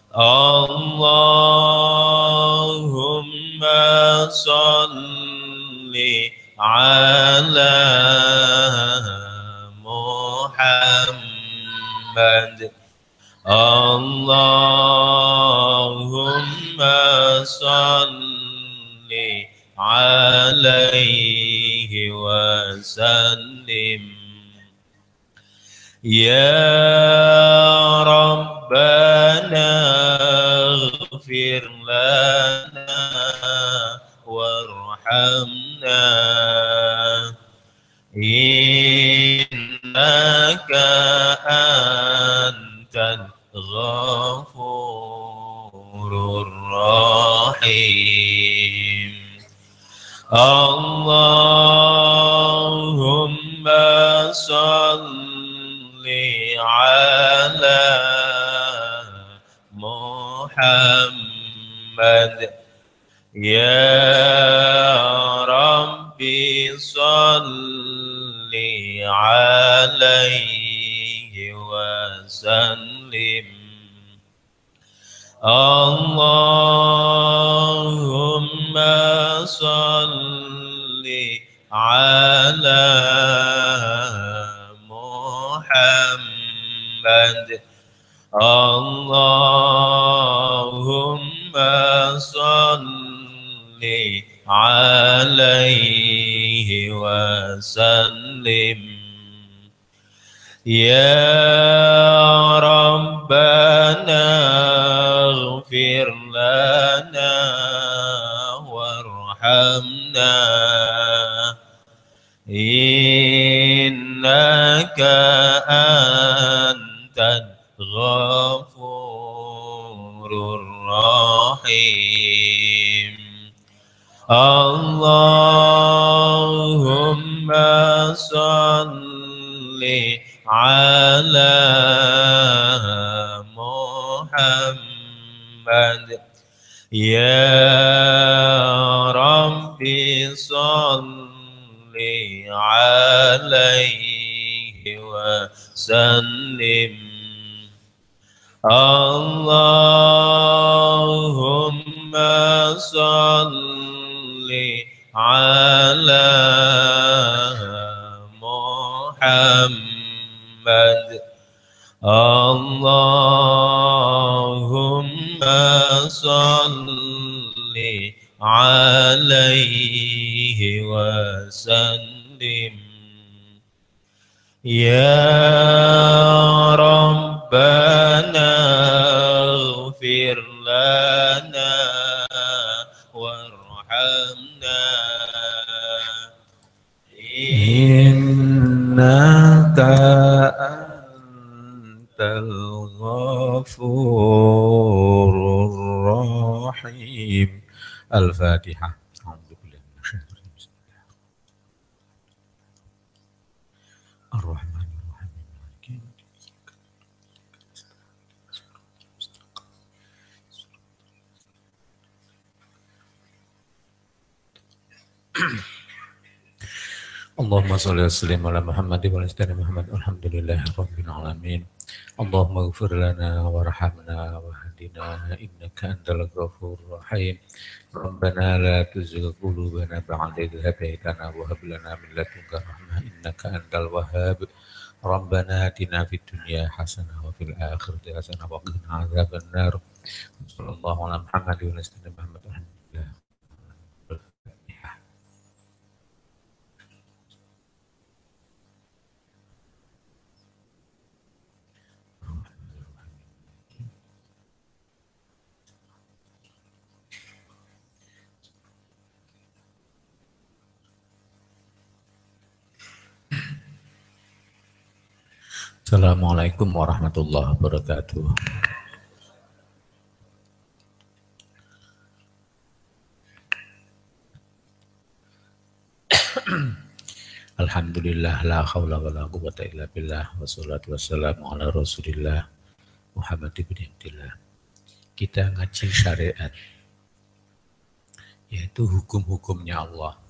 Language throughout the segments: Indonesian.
Allahumma salli ala Muhammad. Allahumma salli alaihi wa sallim. Ya Rabbana ighfir lana warhamna innaka antal ghafurur rahim. Allahumma salli ala Muhammad. Ya Rabbi salli alaihi wa sallim. Allahumma salli ala Muhammad. Allahumma salli alaihi wa sallim. Ya Rabbana ighfir lana warhamna innaka antal ghafurur rahim. Allahumma salli ala Muhammad. Ya Rabbi salli alaihi wa sallim. Allahumma salli ala Muhammad. Allahumma salli alaihi wa sallim. Ya Rabbana ighfir lana warhamna innaka antal ghafurur rahim. Al-Fatihah. Ar-Rahmanir-Rahim. Allahumma sholli wa sallim ala Muhammad wa ala Muhammad. Alhamdulillahi rabbil alamin. Allahumma ighfir lana warhamna wahdina innaka antal ghafurur rahim. Rabbana la tuzigh qulubana ba'da idh hadaytana wa hab lana min ladunka rahmah innaka antal wahhab. Rabbana atina fid dunya hasanah wa fil akhirati hasanah wa qina adzabannar. Sallallahu ala Muhammad wa ala Muhammad. Alhamdulillah. Assalamualaikum warahmatullahi wabarakatuh. Alhamdulillah la haula wala quwwata illa billah wassalatu wassalamu ala Rasulillah Muhammad ibn Abdillah. Kita ngaji syariat, yaitu hukum-hukumnya Allah.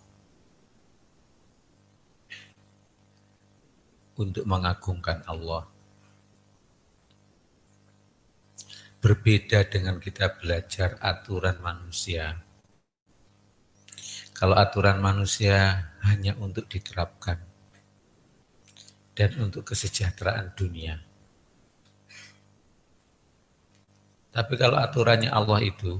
Untuk mengagungkan Allah, Berbeda dengan kita belajar aturan manusia. Kalau aturan manusia hanya untuk diterapkan dan untuk kesejahteraan dunia. Tapi kalau aturannya Allah itu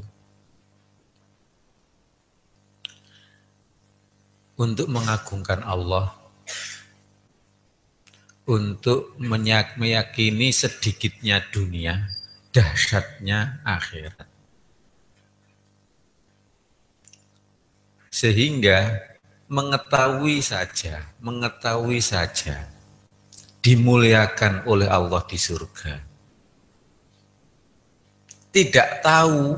untuk mengagungkan Allah, untuk meyakini sedikitnya dunia, dahsyatnya akhirat. Sehingga mengetahui saja dimuliakan oleh Allah di surga. Tidak tahu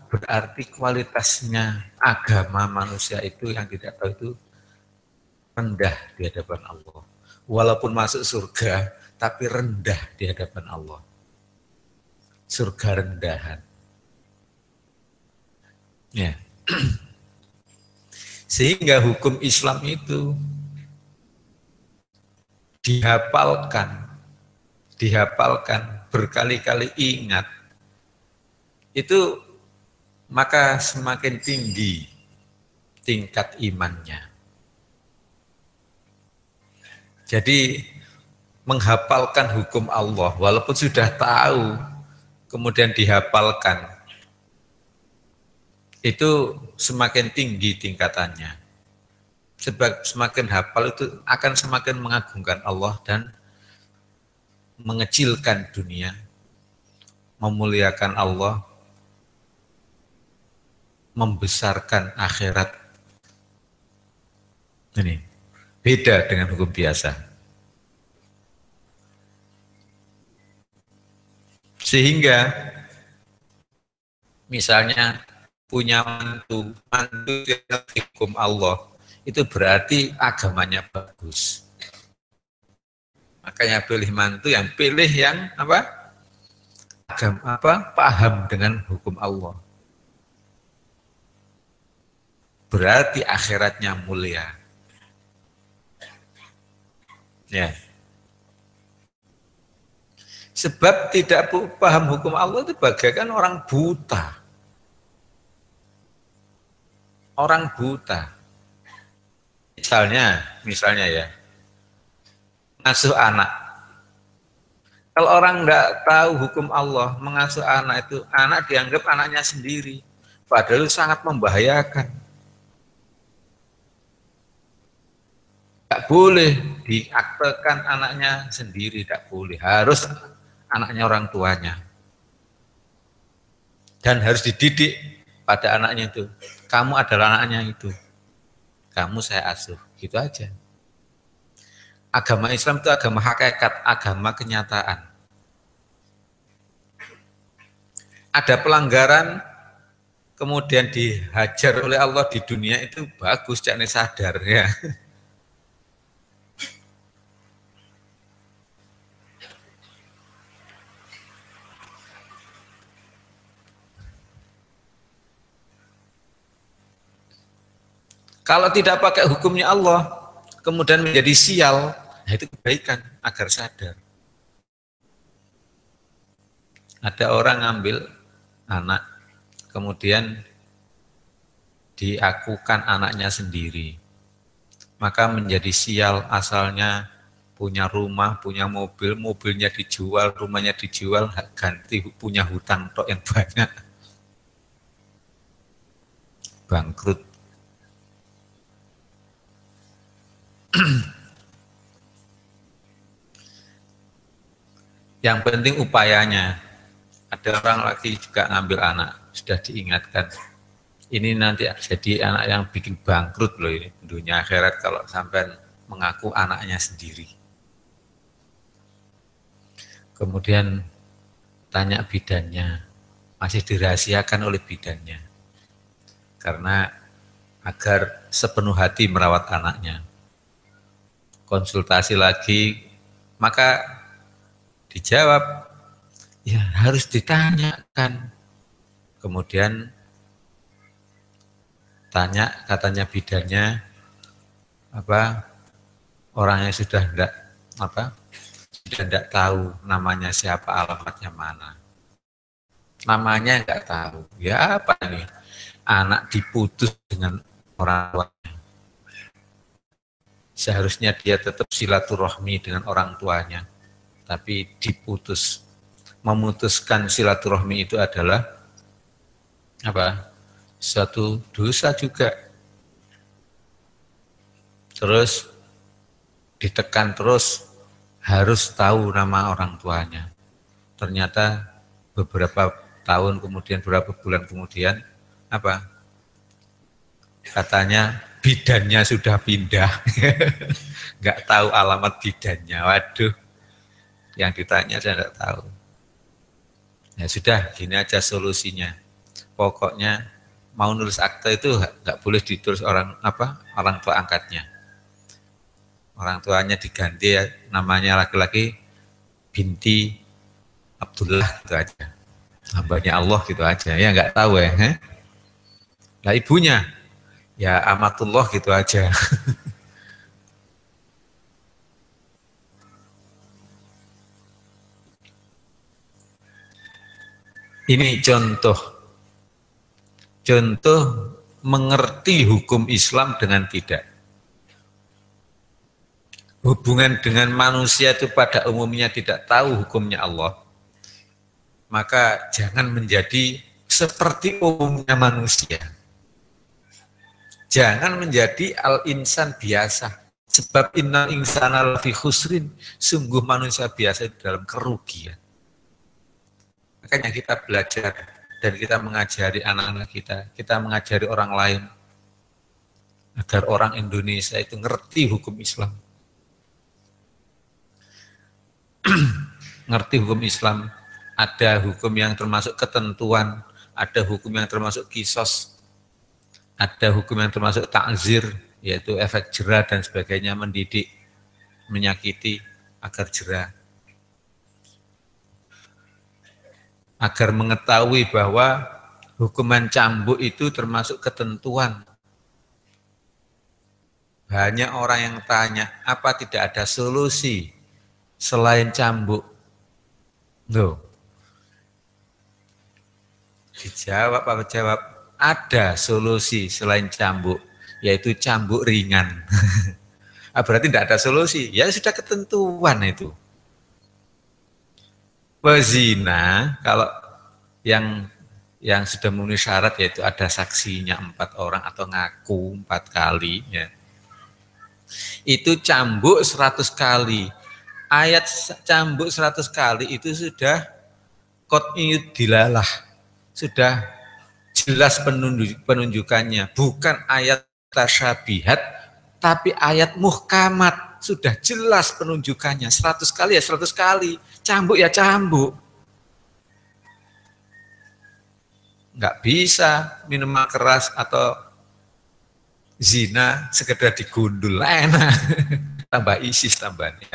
berarti kualitasnya agama manusia itu yang tidak tahu itu rendah di hadapan Allah. Walaupun masuk surga, tapi rendah di hadapan Allah. Surga rendahan. Ya. Sehingga hukum Islam itu dihafalkan, berkali-kali ingat, itu maka semakin tinggi tingkat imannya. Jadi menghafalkan hukum Allah, walaupun sudah tahu, kemudian dihafalkan, itu semakin tinggi tingkatannya. Sebab semakin hafal itu akan semakin mengagungkan Allah dan mengecilkan dunia, memuliakan Allah, membesarkan akhirat. Ini beda dengan hukum biasa. Sehingga misalnya punya mantu yang hukum Allah, itu berarti agamanya bagus. Makanya pilih mantu yang paham dengan hukum Allah. Berarti akhiratnya mulia. Ya. Sebab tidak paham hukum Allah itu bagaikan orang buta. Orang buta. Misalnya ya, ngasuh anak. Kalau orang enggak tahu hukum Allah, mengasuh anak itu, anak dianggap anaknya sendiri. Padahal itu sangat membahayakan. Enggak boleh diaktekan anaknya sendiri, enggak boleh. Harus anaknya orang tuanya. Dan harus dididik pada anaknya itu. Kamu adalah anaknya itu. Kamu saya asuh, gitu aja. Agama Islam itu agama hakikat, agama kenyataan. Ada pelanggaran, kemudian dihajar oleh Allah di dunia itu bagus, jangan sadar ya. Kalau tidak pakai hukumnya Allah, kemudian menjadi sial, nah itu kebaikan agar sadar. Ada orang ngambil anak, kemudian diakukan anaknya sendiri, maka menjadi sial. Asalnya punya rumah, punya mobil, mobilnya dijual, rumahnya dijual, ganti punya hutang tok yang banyak, bangkrut. Yang penting upayanya. Ada orang lagi juga ngambil anak, sudah diingatkan, ini nanti jadi anak yang bikin bangkrut loh ini dunia akhirat kalau sampai mengaku anaknya sendiri. Kemudian tanya bidannya, masih dirahasiakan oleh bidannya, karena agar sepenuh hati merawat anaknya. Konsultasi lagi, maka dijawab, ya harus ditanyakan. Kemudian tanya, katanya bidannya, orang yang sudah sudah tidak tahu namanya siapa, alamatnya mana. Namanya nggak tahu. Ya apa nih? Anak diputus dengan orang tua. Seharusnya dia tetap silaturahmi dengan orang tuanya, tapi diputus. Memutuskan silaturahmi itu adalah apa? Suatu dosa juga. Terus ditekan terus harus tahu nama orang tuanya. Ternyata beberapa tahun kemudian, beberapa bulan kemudian, apa? Katanya bidannya sudah pindah, nggak tahu alamat bidannya. Waduh, yang ditanya saya nggak tahu. Ya sudah, gini aja solusinya. Pokoknya mau nulis akte itu nggak boleh ditulis orang tua angkatnya. Orang tuanya diganti ya, namanya laki-laki binti Abdullah gitu aja. Hambanya Allah gitu aja. Ya nggak tahu ya. Lah ibunya ya amatullah gitu aja. Ini contoh mengerti hukum Islam dengan tidak. Hubungan dengan manusia itu pada umumnya tidak tahu hukumnya Allah, maka jangan menjadi seperti umumnya manusia. Jangan menjadi al-insan biasa. Sebab innal insana lafi khusrin, sungguh manusia biasa itu dalam kerugian. Makanya kita belajar dan kita mengajari anak-anak kita mengajari orang lain, agar orang Indonesia itu ngerti hukum Islam. Ngerti hukum Islam, ada hukum yang termasuk ketentuan, ada hukum yang termasuk kisos, ada hukum yang termasuk takzir, yaitu efek jera dan sebagainya, mendidik, menyakiti agar jera. Agar mengetahui bahwa hukuman cambuk itu termasuk ketentuan. Banyak orang yang tanya, apa tidak ada solusi selain cambuk? Loh, dijawab apa jawab? Ada solusi selain cambuk, yaitu cambuk ringan. Berarti tidak ada solusi, ya sudah ketentuan itu. Pezina, kalau yang sudah memenuhi syarat yaitu ada saksinya 4 orang atau ngaku 4 kali, ya, itu cambuk 100 kali. Ayat cambuk 100 kali itu sudah qot'iyud dilalah, sudah jelas penunjukannya, bukan ayat tasyabihat, tapi ayat muhkamat, sudah jelas penunjukannya. 100 kali ya 100 kali, cambuk ya cambuk. Nggak bisa minuman keras atau zina sekedar digundul, enak. Tambah ISIS tambahnya.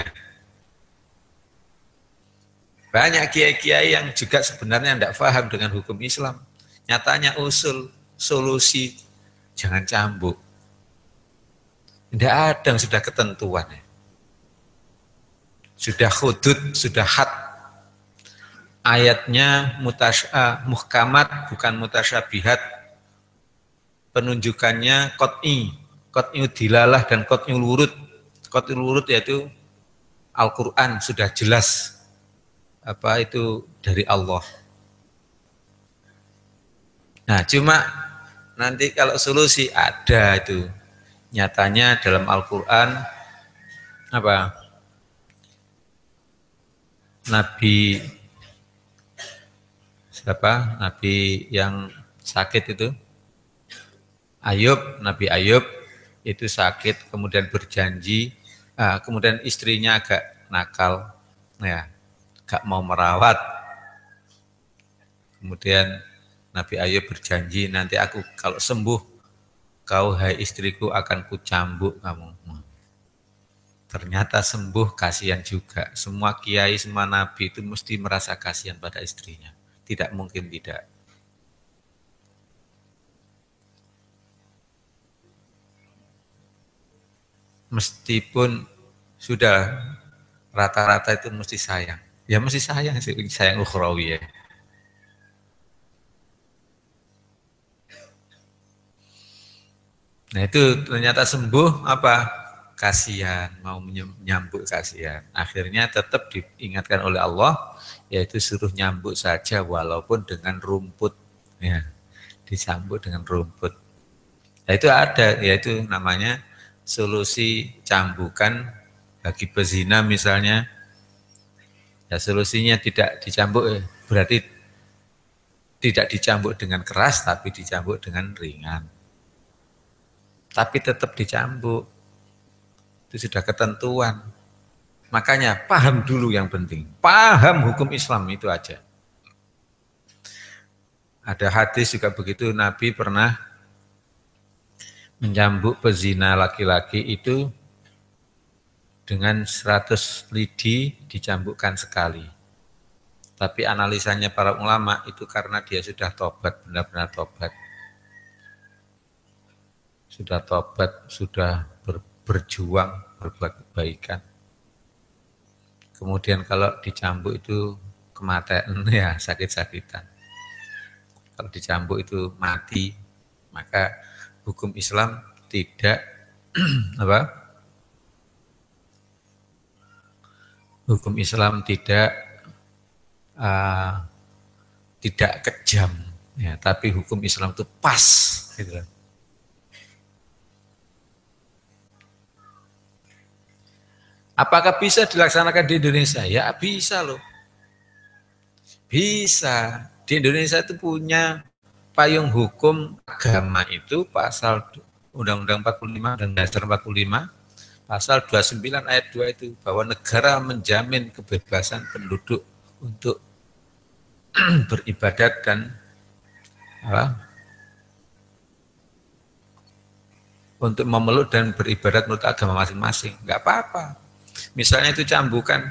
Banyak kiai-kiai yang juga sebenarnya tidak paham dengan hukum Islam. Nyatanya usul, solusi, jangan cambuk. Tidak ada yang sudah ketentuan. Sudah hudud, sudah had. Ayatnya muhkamat, bukan mutasyabihat. Penunjukannya qot'i, qot'i dilalah dan qot'i lurut. Qot'i lurut yaitu Al-Quran sudah jelas apa itu dari Allah. Nah, cuma nanti kalau solusi ada itu. Nyatanya dalam Al-Quran apa? Nabi siapa? Nabi yang sakit itu Ayub, Nabi Ayub itu sakit kemudian berjanji, kemudian istrinya agak nakal, ya, gak mau merawat. Kemudian Nabi Ayub berjanji, nanti aku kalau sembuh, kau hai istriku akan kucambuk kamu. Ternyata sembuh, kasihan juga. Semua kiai, semua nabi itu mesti merasa kasihan pada istrinya. Tidak mungkin tidak. Meskipun sudah rata-rata itu mesti sayang. Ya mesti sayang sih, sayang ukhrawi ya. Nah itu ternyata sembuh apa? Kasihan, mau menyambut kasihan. Akhirnya tetap diingatkan oleh Allah, yaitu suruh nyambut saja walaupun dengan rumput. Ya, disambut dengan rumput. Nah, itu ada, yaitu namanya solusi cambukan bagi pezina misalnya. Ya solusinya tidak dicambuk, berarti tidak dicambuk dengan keras, tapi dicambuk dengan ringan. Tapi tetap dicambuk. Itu sudah ketentuan. Makanya paham dulu yang penting. Paham hukum Islam itu aja. Ada hadis juga begitu, Nabi pernah mencambuk pezina laki-laki itu dengan 100 lidi dicambukkan sekali. Tapi analisanya para ulama itu karena dia sudah tobat, benar-benar tobat. Sudah tobat, sudah berjuang, berbuat kebaikan. Kemudian kalau dicambuk itu kematian, ya sakit-sakitan. Kalau dicambuk itu mati, maka hukum Islam tidak apa? Hukum Islam tidak kejam, ya, tapi hukum Islam itu pas. Gitu. Apakah bisa dilaksanakan di Indonesia? Ya bisa loh. Bisa. Di Indonesia itu punya payung hukum agama itu pasal Undang-Undang 45 dan Dasar 45, pasal 29 ayat 2 itu, bahwa negara menjamin kebebasan penduduk untuk beribadat dan untuk memeluk dan beribadat menurut agama masing-masing. Enggak apa-apa. Misalnya itu cambukan,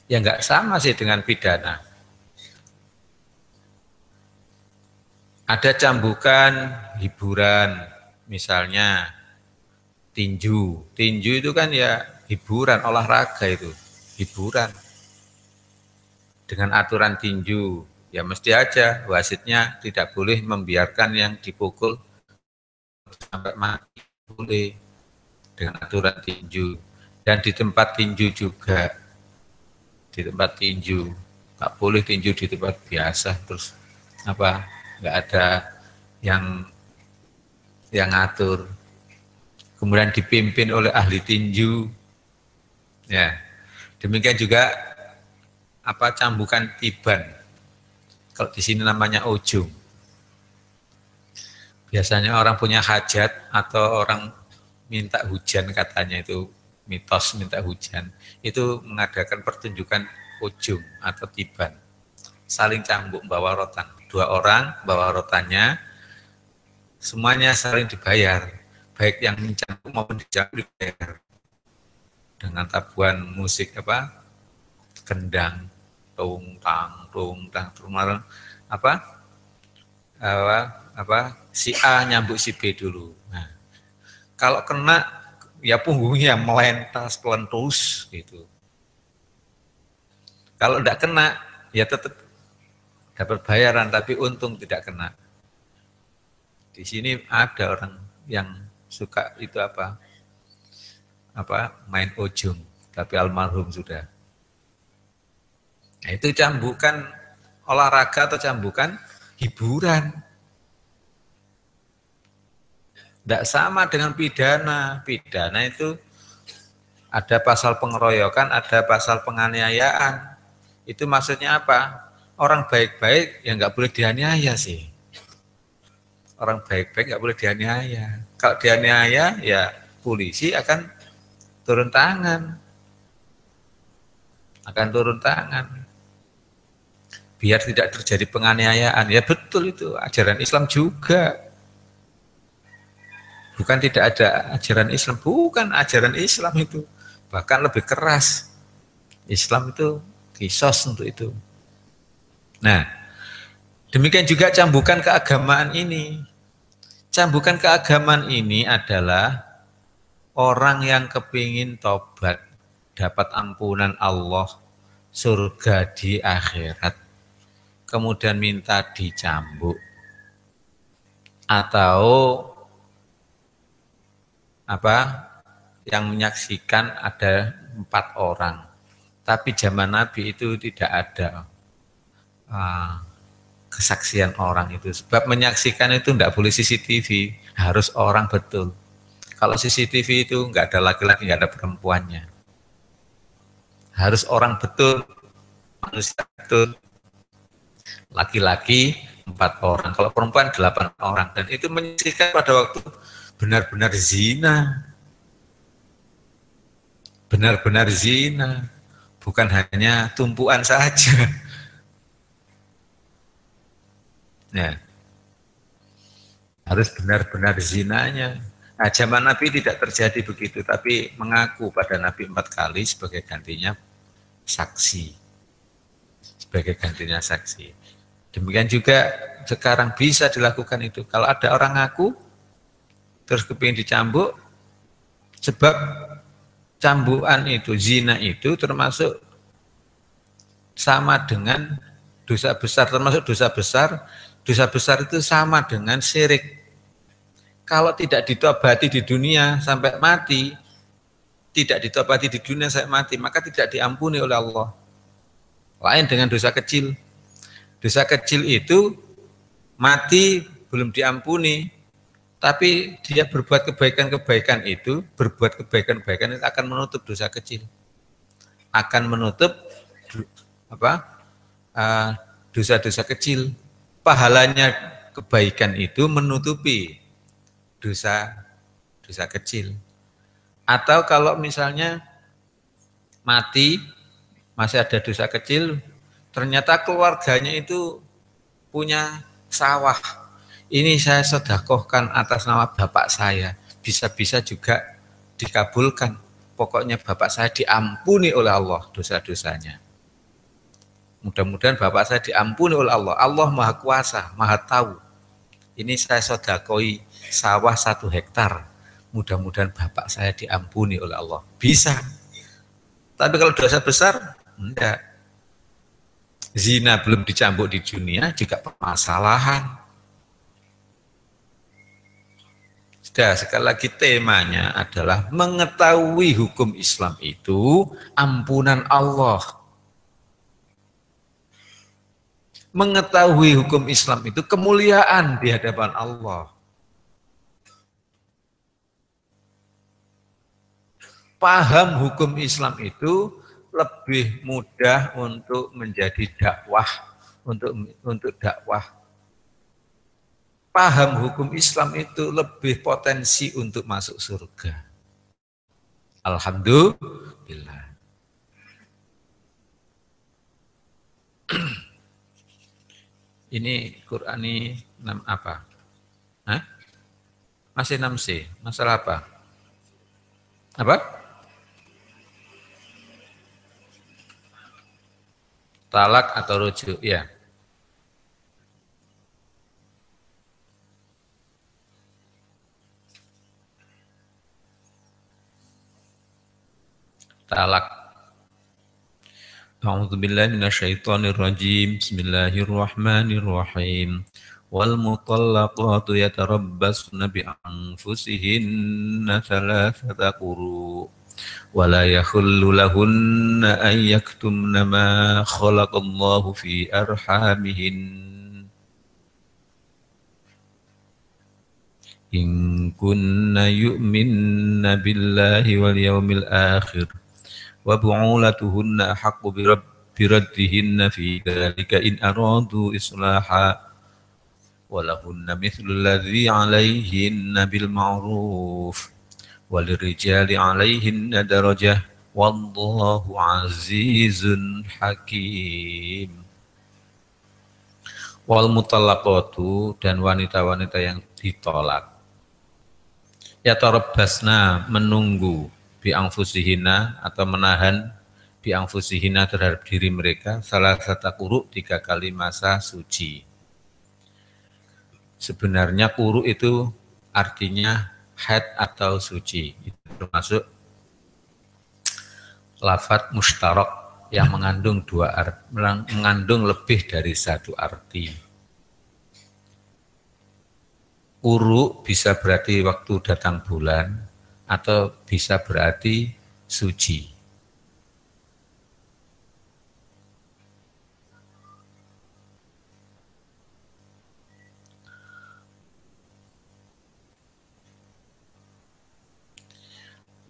ya enggak sama sih dengan pidana. Ada cambukan hiburan, misalnya tinju. Tinju itu kan ya hiburan, olahraga itu, hiburan. Dengan aturan tinju, ya mesti aja wasitnya tidak boleh membiarkan yang dipukul sampai mati, boleh dengan aturan tinju. Dan di tempat tinju juga, di tempat tinju nggak boleh tinju di tempat biasa terus apa, nggak ada yang ngatur. Kemudian dipimpin oleh ahli tinju, ya. Demikian juga apa, cambukan tiban. Kalau di sini namanya ujung. Biasanya orang punya hajat atau orang minta hujan, katanya itu mitos minta hujan, itu mengadakan pertunjukan ujung atau tiban, saling cambuk bawa rotan, 2 orang bawa rotannya, semuanya saling dibayar, baik yang mencambuk maupun dicambuk dibayar dengan tabuhan musik apa, kendang, tung tang apa si A nyambuk si B dulu. Nah, kalau kena ya punggungnya melentas pelentus gitu. Kalau tidak kena ya tetap dapat bayaran, tapi untung tidak kena. Di sini ada orang yang suka itu apa main ujung, tapi almarhum sudah. Nah, itu cambukan olahraga atau cambukan hiburan. Tidak sama dengan pidana. Pidana itu ada pasal pengeroyokan, ada pasal penganiayaan. Itu maksudnya apa? Orang baik-baik ya nggak boleh dianiaya sih. Orang baik-baik nggak boleh dianiaya. Kalau dianiaya ya polisi akan turun tangan. Akan turun tangan. Biar tidak terjadi penganiayaan. Ya betul itu, ajaran Islam juga. Bukan tidak ada ajaran Islam, bukan ajaran Islam itu. Bahkan lebih keras. Islam itu kisos untuk itu. Nah, demikian juga cambukan keagamaan ini. Cambukan keagamaan ini adalah orang yang kepingin tobat. dapat ampunan Allah, surga di akhirat, kemudian minta dicambuk, atau apa yang menyaksikan ada 4 orang, tapi zaman Nabi itu tidak ada kesaksian orang itu, sebab menyaksikan itu tidak boleh CCTV, harus orang betul. Kalau CCTV itu nggak ada laki-laki, nggak ada perempuannya, harus orang betul, manusia betul, laki-laki 4 orang, kalau perempuan 8 orang, dan itu menyaksikan pada waktu benar-benar zina, benar-benar zina, bukan hanya tumpuan saja. Nah, harus benar-benar zinanya. Nah, zaman Nabi tidak terjadi begitu, tapi mengaku pada Nabi 4 kali sebagai gantinya saksi. Sebagai gantinya saksi. Demikian juga sekarang bisa dilakukan itu. Kalau ada orang ngaku, terus kepingin dicambuk, sebab cambukan itu, zina itu termasuk sama dengan dosa besar, termasuk dosa besar. Dosa besar itu sama dengan syirik. Kalau tidak ditobati di dunia sampai mati, tidak ditobati di dunia sampai mati, maka tidak diampuni oleh Allah. Lain dengan dosa kecil. Dosa kecil itu mati belum diampuni, tapi dia berbuat kebaikan-kebaikan itu, berbuat kebaikan-kebaikan itu akan menutup dosa kecil, akan menutup dosa-dosa kecil. Pahalanya kebaikan itu menutupi dosa kecil. Atau kalau misalnya mati masih ada dosa kecil, ternyata keluarganya itu punya sawah, ini saya sedekahkan atas nama bapak saya, bisa-bisa juga dikabulkan. Pokoknya bapak saya diampuni oleh Allah dosa-dosanya. Mudah-mudahan bapak saya diampuni oleh Allah. Allah Maha Kuasa, Maha Tahu. Ini saya sedekoi sawah 1 hektar. Mudah-mudahan bapak saya diampuni oleh Allah. Bisa. Tapi kalau dosa besar, enggak. Zina belum dicambuk di dunia juga permasalahan. Sudah, sekali lagi temanya adalah mengetahui hukum Islam itu ampunan Allah. Mengetahui hukum Islam itu kemuliaan di hadapan Allah. Paham hukum Islam itu lebih mudah untuk menjadi dakwah, untuk dakwah. Paham hukum Islam itu lebih potensi untuk masuk surga. Alhamdulillah. Ini Quran ini apa? Hah? Masih 6C. Masalah apa? Apa? Talak atau rujuk, ya. Talak. A'udzu billahi minasyaitonir rajim. Bismillahirrahmanirrahim. Wal mutallaqatu yatarabbasna bi anfusihinna thalathata quru. Wa la yahullu lahunna an yaktumna ma khalaqallahu fi arhamihin. In kunna yu'minna billahi wal yawmil akhir. Wa bu'ulatuhunna ahaqqu biraddihinna fi dzalika in aradu islaha wa lahunna mithlu alladhi 'alayhinna bil ma'ruf walirrijali 'alayhinna darajah wallahu 'azizun hakim. Wal mutallaqatu, dan wanita-wanita yang ditolak, yatarabbasna, menunggu, bi anfusihina, atau menahan, bi anfusihina, terhadap diri mereka, salah satu quru, 3 kali masa suci. Sebenarnya quru itu artinya haid atau suci, itu termasuk lafadz mustarak yang mengandung dua arti, mengandung lebih dari satu arti. Uru bisa berarti waktu datang bulan atau bisa berarti suci.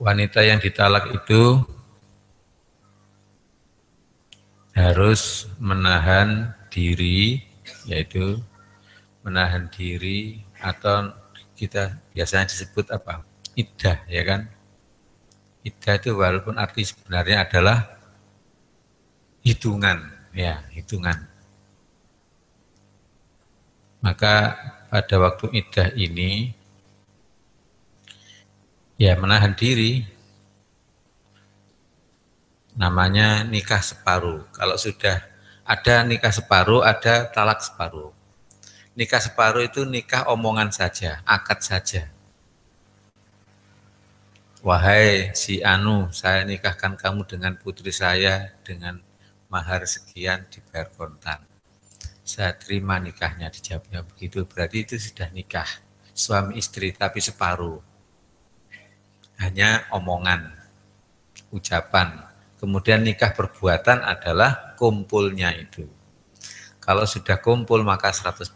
Wanita yang ditalak itu harus menahan diri, yaitu menahan diri atau kita biasanya disebut apa? Iddah, ya kan? Iddah itu walaupun arti sebenarnya adalah hitungan, ya, hitungan. Maka pada waktu iddah ini ya menahan diri, namanya nikah separuh. Kalau sudah ada nikah separuh, ada talak separuh. Nikah separuh itu nikah omongan saja, akad saja. Wahai si Anu, saya nikahkan kamu dengan putri saya dengan mahar sekian dibayar kontan. Saya terima nikahnya, dijawabnya begitu. Berarti itu sudah nikah suami istri tapi separuh. Hanya omongan, ucapan. Kemudian nikah perbuatan adalah kumpulnya itu. Kalau sudah kumpul maka 100%.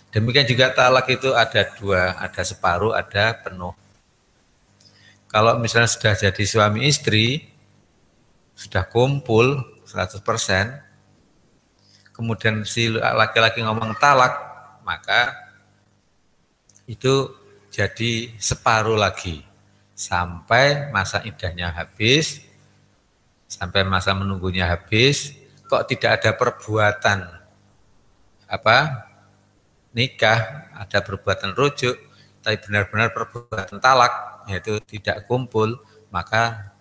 Demikian juga talak itu ada dua, ada separuh, ada penuh. Kalau misalnya sudah jadi suami istri, sudah kumpul 100%, kemudian si laki-laki ngomong talak, maka itu jadi separuh lagi. Sampai masa iddahnya habis, sampai masa menunggunya habis, kok tidak ada perbuatan nikah, ada perbuatan rujuk, tapi benar-benar perbuatan talak, yaitu tidak kumpul, maka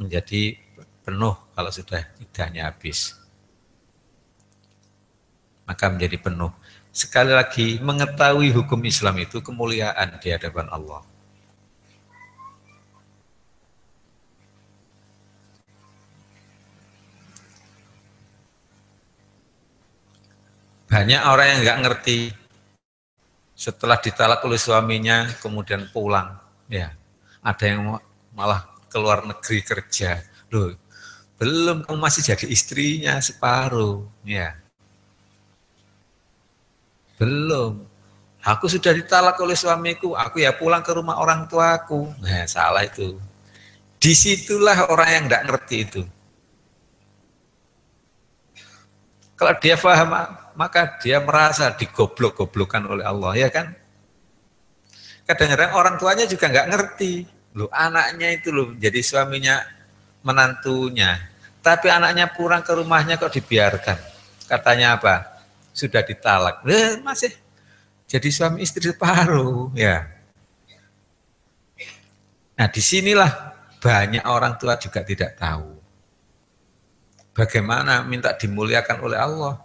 menjadi penuh kalau sudah iddahnya habis. Maka menjadi penuh. Sekali lagi, mengetahui hukum Islam itu kemuliaan di hadapan Allah. Banyak orang yang nggak ngerti setelah ditalak oleh suaminya kemudian pulang, ya ada yang malah keluar negeri kerja, loh belum kamu masih jadi istrinya separuh, ya belum. Aku sudah ditalak oleh suamiku, aku ya pulang ke rumah orang tuaku. Nah salah itu. Disitulah orang yang nggak ngerti itu. Kalau dia paham, maka dia merasa digoblok-goblokan oleh Allah, ya kan? Kadang-kadang orang tuanya juga nggak ngerti. Loh, anaknya itu loh, jadi suaminya menantunya. Tapi anaknya pulang ke rumahnya kok dibiarkan. Katanya apa? Sudah ditalak. Masih jadi suami istri separuh, ya. Nah, disinilah banyak orang tua juga tidak tahu. Bagaimana minta dimuliakan oleh Allah.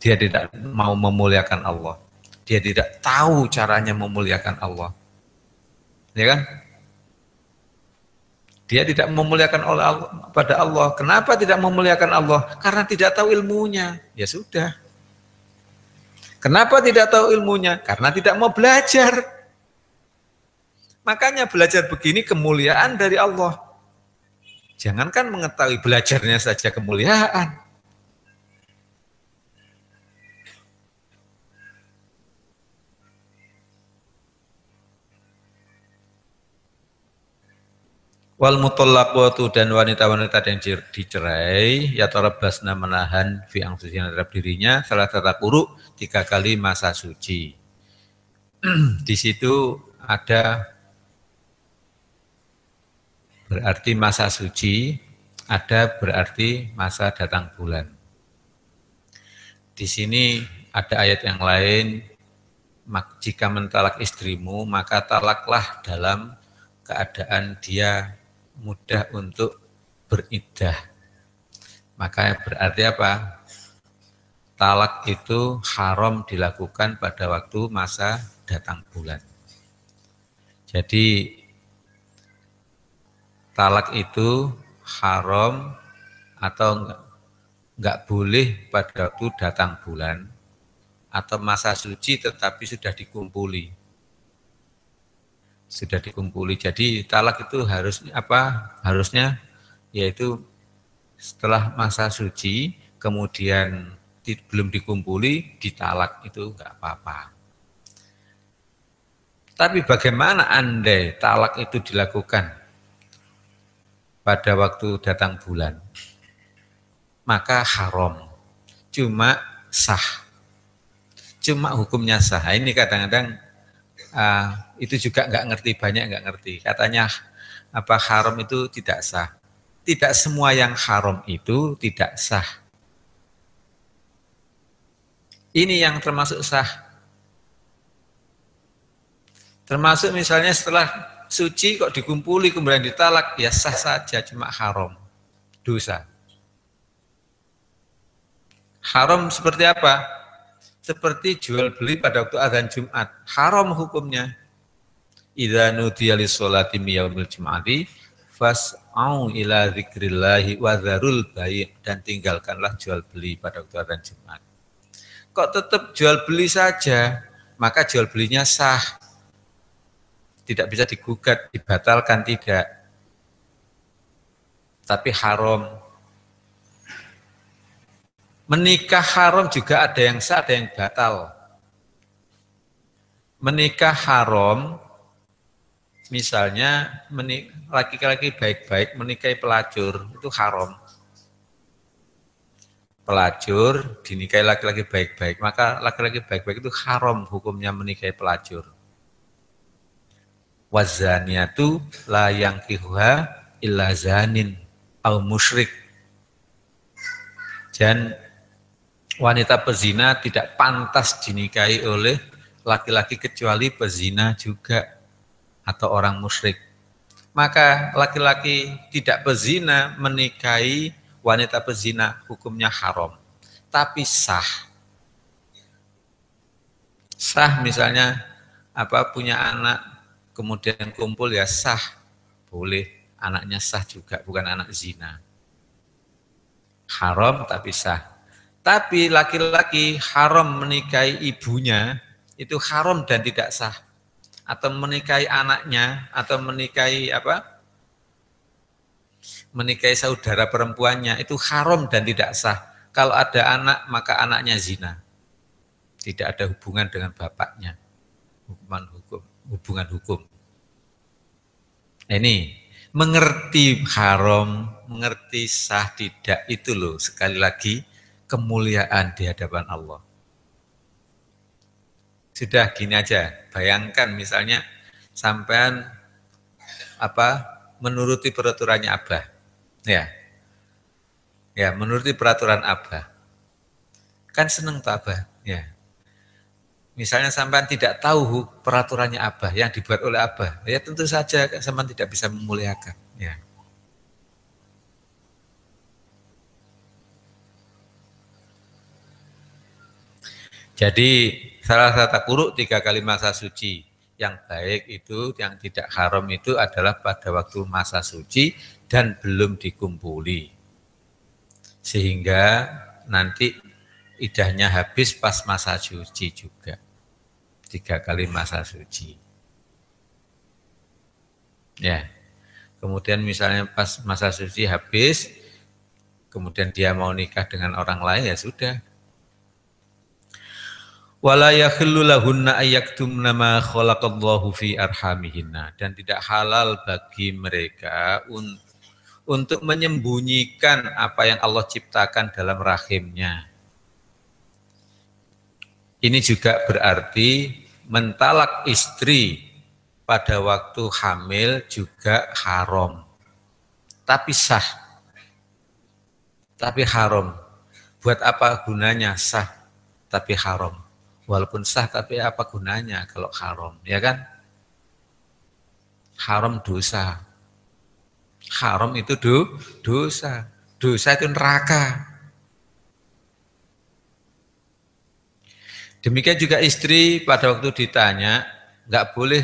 Dia tidak mau memuliakan Allah. Dia tidak tahu caranya memuliakan Allah. Ya kan? Dia tidak memuliakan Allah pada Allah. Kenapa tidak memuliakan Allah? Karena tidak tahu ilmunya. Ya sudah. Kenapa tidak tahu ilmunya? Karena tidak mau belajar. Makanya belajar begini kemuliaan dari Allah. Jangankan mengetahui, belajarnya saja kemuliaan. Wal mutallaqatu, dan wanita-wanita yang dicerai ya tarabbasna menahan fi anfusihim terhadap dirinya salah satu quru 3 kali masa suci. Di situ ada berarti masa suci, ada berarti masa datang bulan. Di sini ada ayat yang lain, jika mentalak istrimu maka talaklah dalam keadaan dia mudah untuk beriddah. Maka berarti apa? Talak itu haram dilakukan pada waktu masa datang bulan. Jadi talak itu haram atau enggak boleh pada waktu datang bulan atau masa suci tetapi sudah dikumpuli. Sudah dikumpuli. Jadi talak itu harusnya apa? Harusnya yaitu setelah masa suci kemudian belum dikumpuli ditalak itu enggak apa-apa. Tapi bagaimana andai talak itu dilakukan pada waktu datang bulan? Maka haram. Cuma sah. Cuma hukumnya sah. Ini kadang-kadang itu juga nggak ngerti, banyak nggak ngerti. Katanya apa haram itu tidak sah. Tidak semua yang haram itu tidak sah. Ini yang termasuk sah. Termasuk misalnya setelah suci kok dikumpuli kemudian ditalak, ya sah saja, cuma haram. Dosa. Haram seperti apa? Seperti jual beli pada waktu azan Jumat. Haram hukumnya. Idza nudiya lis-sholati min yaumil jum'ati fas'au ila dzikrillahi wa dzarul bai' dan tinggalkanlah jual beli pada waktu azan Jumat. Kok tetap jual beli saja? Maka jual belinya sah. Tidak bisa digugat, dibatalkan tidak. Tapi haram. Menikah haram juga ada yang sah, ada yang batal. Menikah haram, misalnya laki-laki baik-baik menikahi pelacur, itu haram. Pelacur dinikahi laki-laki baik-baik, maka laki-laki baik-baik itu haram hukumnya menikahi pelacur. Wazaniatu la yankihuha illa zanin au musyrik. Dan wanita pezina tidak pantas dinikahi oleh laki-laki kecuali pezina juga atau orang musyrik. Maka laki-laki tidak pezina menikahi wanita pezina hukumnya haram. Tapi sah. Sah misalnya punya anak kemudian kumpul ya sah. Boleh, anaknya sah juga, bukan anak zina. Haram tapi sah. Tapi laki-laki haram menikahi ibunya, itu haram dan tidak sah. Atau menikahi anaknya, atau menikahi menikahi saudara perempuannya, itu haram dan tidak sah. Kalau ada anak, maka anaknya zina. Tidak ada hubungan dengan bapaknya. Hubungan hukum. Ini, mengerti haram, mengerti sah tidak, itu loh sekali lagi, kemuliaan di hadapan Allah. Sudah gini aja, bayangkan misalnya sampean menuruti peraturannya Abah. Ya, menuruti peraturan Abah. Kan seneng tuh Abah, ya. Misalnya sampean tidak tahu peraturannya Abah yang dibuat oleh Abah, ya tentu saja sampean tidak bisa memuliakan, ya. Jadi salah satu kuruk 3 kali masa suci. Yang baik itu, yang tidak haram itu adalah pada waktu masa suci dan belum dikumpuli. Sehingga nanti idahnya habis pas masa suci juga. 3 kali masa suci. Ya. Kemudian misalnya pas masa suci habis, kemudian dia mau nikah dengan orang lain, ya sudah. Wala yakhillu lahunna ayyaktumna ma khalaqallahu fi arhamihinna, dan tidak halal bagi mereka untuk menyembunyikan apa yang Allah ciptakan dalam rahimnya. Ini juga berarti mentalak istri pada waktu hamil juga haram. Tapi sah. Tapi haram. Buat apa gunanya sah tapi haram? Walaupun sah tapi apa gunanya kalau haram, ya kan? Haram dosa. Haram itu dosa. Dosa itu neraka. Demikian juga istri pada waktu ditanya, nggak boleh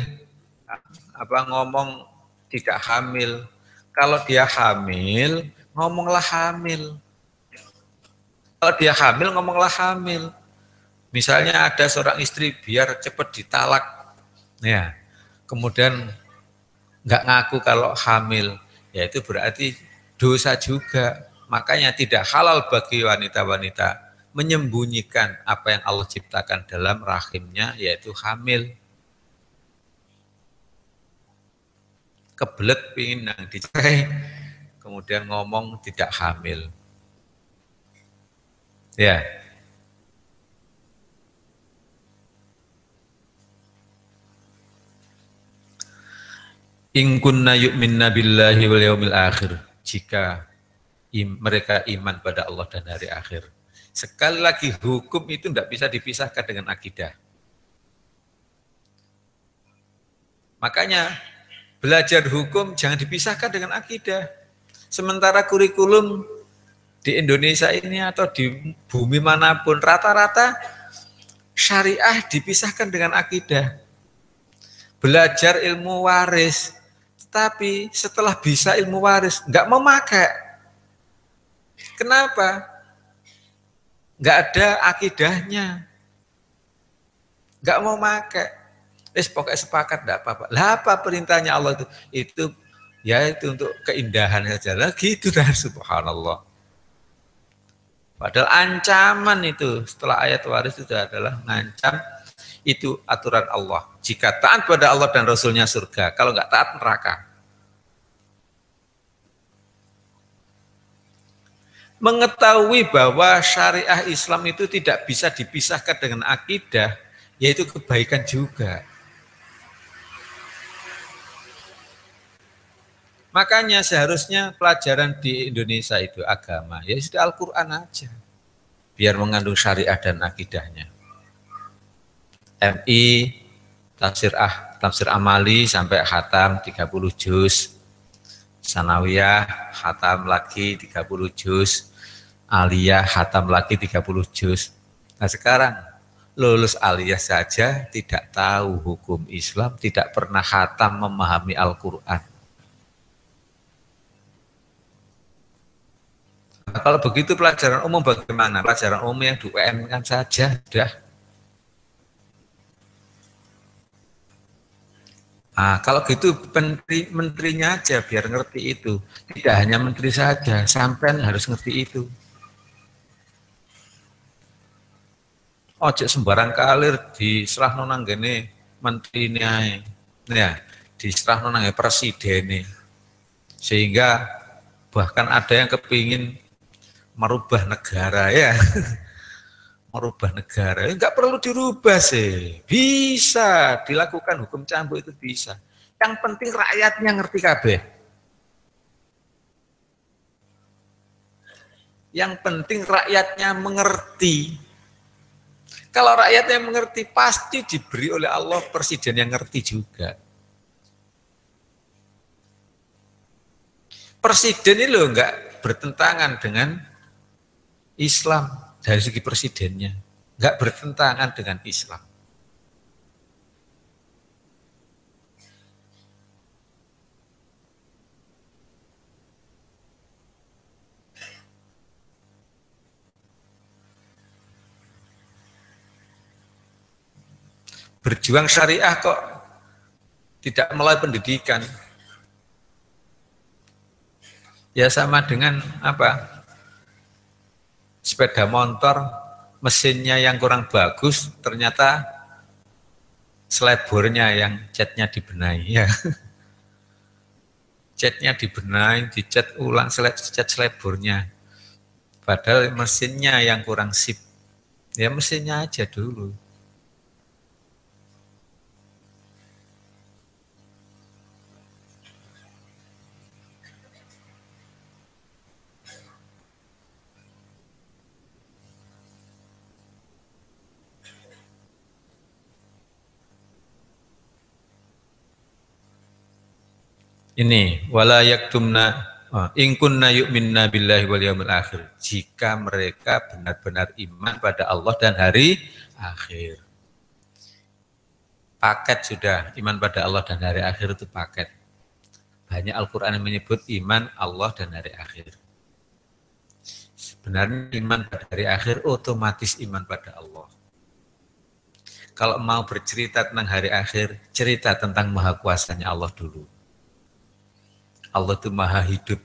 ngomong tidak hamil. Kalau dia hamil, ngomonglah hamil. Kalau dia hamil, ngomonglah hamil. Misalnya ada seorang istri biar cepat ditalak, ya, kemudian nggak ngaku kalau hamil, ya itu berarti dosa juga. Makanya tidak halal bagi wanita-wanita menyembunyikan apa yang Allah ciptakan dalam rahimnya, yaitu hamil. Kebelet pingin nang dicerai, kemudian ngomong tidak hamil. Ya, in kunna yu'minna billahi wal yaumil akhir. Jika mereka iman pada Allah dan hari akhir. Sekali lagi hukum itu tidak bisa dipisahkan dengan akidah. Makanya belajar hukum jangan dipisahkan dengan akidah. Sementara kurikulum di Indonesia ini atau di bumi manapun rata-rata syariah dipisahkan dengan akidah. Belajar ilmu waris, tapi setelah bisa ilmu waris nggak mau pakai. Kenapa? Nggak ada akidahnya, nggak mau pakai. Pokoknya sepakat nggak apa-apa. Lah apa perintahnya Allah itu? Itu ya itu untuk keindahan saja. Lah gitu dah, subhanallah. Padahal ancaman itu setelah ayat waris itu adalah ngancam, itu aturan Allah. Jika taat pada Allah dan Rasulnya surga, kalau nggak taat neraka. Mengetahui bahwa syariah Islam itu tidak bisa dipisahkan dengan akidah, yaitu kebaikan juga. Makanya seharusnya pelajaran di Indonesia itu agama, ya sudah Al-Quran aja, biar mengandung syariah dan akidahnya. MI, tafsir amali sampai khatam 30 juz, sanawiyah khatam lagi 30 juz, aliyah khatam lagi 30 juz. Nah sekarang lulus aliyah saja tidak tahu hukum Islam, tidak pernah khatam memahami Al-Quran. Nah, kalau begitu pelajaran umum bagaimana? Pelajaran umum yang di UN kan saja sudah. Nah, kalau gitu menterinya aja biar ngerti itu. Tidak hanya menteri saja, sampean harus ngerti itu. Ojo sembarang kalir diserah nonang gini menteri ini, ya diserah nonang presiden, sehingga bahkan ada yang kepingin merubah negara ya. Merubah negara, enggak perlu dirubah sih, bisa dilakukan hukum cambuk itu bisa. Yang penting rakyatnya ngerti kabeh. Yang penting rakyatnya mengerti. Kalau rakyatnya mengerti, pasti diberi oleh Allah presiden yang ngerti juga. Presiden ini loh enggak bertentangan dengan Islam. Dari segi presidennya, nggak bertentangan dengan Islam. Berjuang syariah kok tidak melalui pendidikan. Ya sama dengan apa? Sepeda motor, mesinnya yang kurang bagus, ternyata selebornya yang catnya dibenahi. Ya. Catnya dibenahi, dicat ulang, cat selebornya. Padahal mesinnya yang kurang sip. Ya mesinnya aja dulu. Ini wala yaktumna in kunna yu'minna billahi wal yaumil akhir. Jika mereka benar-benar iman pada Allah dan hari akhir. Paket sudah, iman pada Allah dan hari akhir itu paket. Hanya Al-Quran yang menyebut iman Allah dan hari akhir. Sebenarnya iman pada hari akhir otomatis iman pada Allah. Kalau mau bercerita tentang hari akhir, cerita tentang maha kuasanya Allah dulu. Allah itu maha hidup,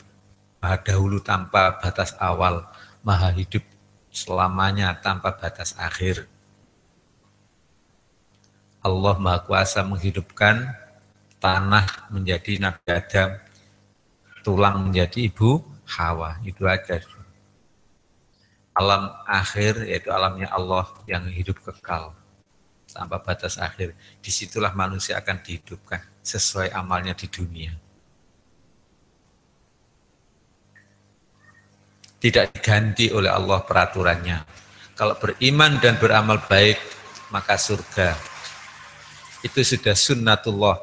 maha dahulu tanpa batas awal, maha hidup selamanya tanpa batas akhir. Allah maha kuasa menghidupkan tanah menjadi Nabi Adam, tulang menjadi Ibu Hawa, itu aja. Alam akhir yaitu alamnya Allah yang hidup kekal tanpa batas akhir. Disitulah manusia akan dihidupkan sesuai amalnya di dunia. Tidak diganti oleh Allah peraturannya. Kalau beriman dan beramal baik, maka surga. Itu sudah sunnatullah.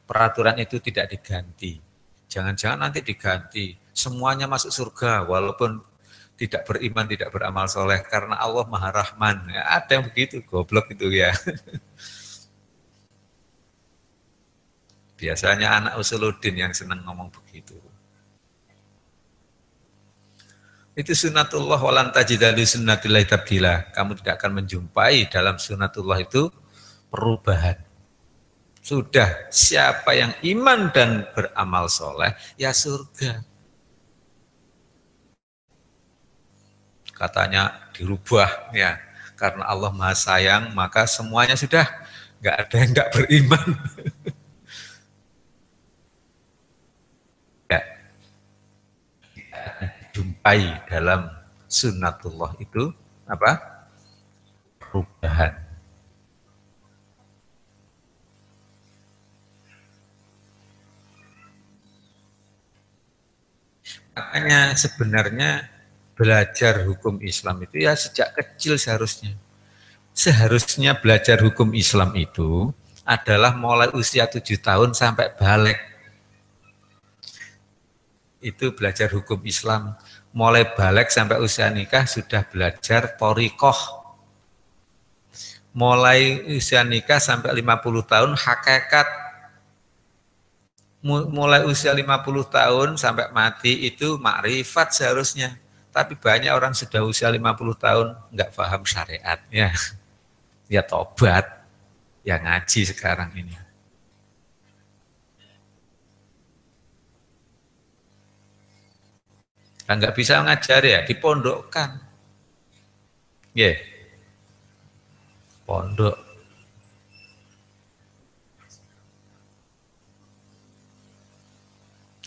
Peraturan itu tidak diganti. Jangan-jangan nanti diganti. Semuanya masuk surga, walaupun tidak beriman, tidak beramal soleh. Karena Allah Maha Rahman. Ya, ada yang begitu, goblok itu ya. Biasanya anak Usuluddin yang senang ngomong begitu. Itu sunnatullah walan tajidalu sunnatillahi tabdila. Kamu tidak akan menjumpai dalam sunnatullah itu perubahan. Sudah, siapa yang iman dan beramal soleh, ya surga. Katanya dirubah, ya. Karena Allah Maha Sayang, maka semuanya sudah, nggak ada yang nggak beriman. Ya, jumpai dalam sunnatullah itu apa? Perubahan. Makanya sebenarnya belajar hukum Islam itu ya sejak kecil seharusnya. Seharusnya belajar hukum Islam itu adalah mulai usia 7 tahun sampai balik. Itu belajar hukum Islam. Mulai balik sampai usia nikah sudah belajar thoriqoh. Mulai usia nikah sampai 50 tahun hakikat. Mulai usia 50 tahun sampai mati itu makrifat seharusnya. Tapi banyak orang sudah usia 50 tahun nggak paham syariat. Ya tobat, ya ngaji sekarang ini. Nah, nggak bisa ngajar ya, dipondokkan. Ya, pondok.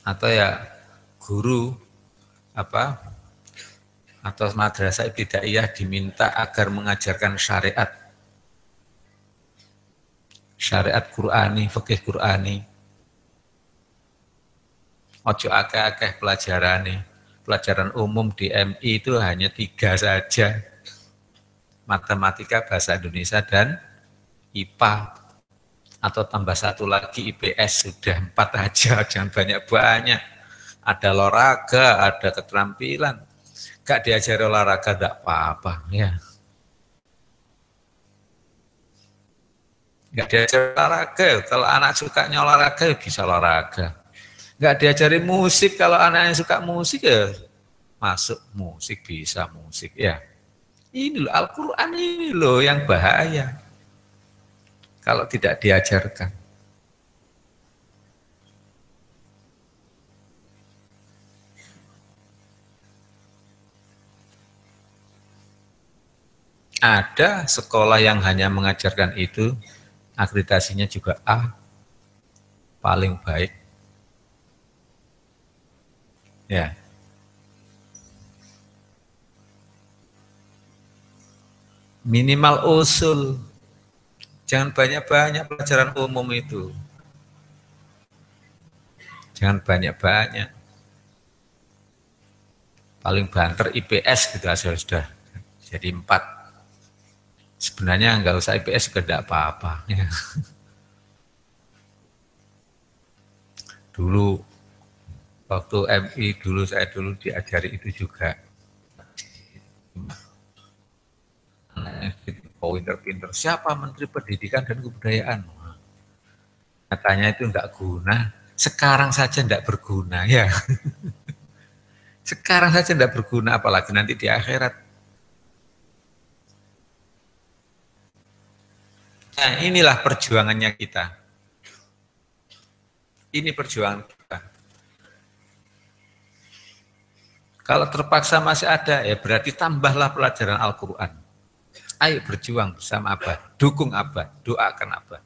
Atau ya guru apa atau madrasah ibtidaiyah diminta agar mengajarkan syariat Qur'ani, fikih Qur'ani. Ojo akeh-akeh pelajaran umum di MI itu hanya 3 saja, matematika, bahasa Indonesia, dan IPA. Atau tambah 1 lagi IPS, sudah 4 aja, jangan banyak-banyak. Ada olahraga, ada keterampilan. Gak diajari olahraga, gak apa-apa. Ya. Gak diajari olahraga, kalau anak sukanya olahraga, bisa olahraga. Gak diajari musik, kalau anak yang suka musik, ya masuk musik, bisa musik. Ya. Ini loh, Al-Quran ini loh yang bahaya. Kalau tidak diajarkan. Ada sekolah yang hanya mengajarkan itu, akreditasinya juga A, paling baik. Ya. Minimal usul. Jangan banyak-banyak pelajaran umum itu. Jangan banyak-banyak. Paling banter IPS gitu aja sudah. Jadi 4. Sebenarnya nggak usah IPS juga tidak apa-apa. Ya. Dulu waktu MI saya dulu diajari itu juga. Pinter-pinter. Siapa Menteri Pendidikan dan Kebudayaan? Katanya itu enggak guna. Sekarang saja tidak berguna ya. Sekarang saja tidak berguna, apalagi nanti di akhirat. Nah, inilah perjuangannya kita. Ini perjuangan kita. Kalau terpaksa masih ada, ya berarti tambahlah pelajaran Al-Quran. Ayo berjuang bersama Abah, dukung Abah, doakan Abah.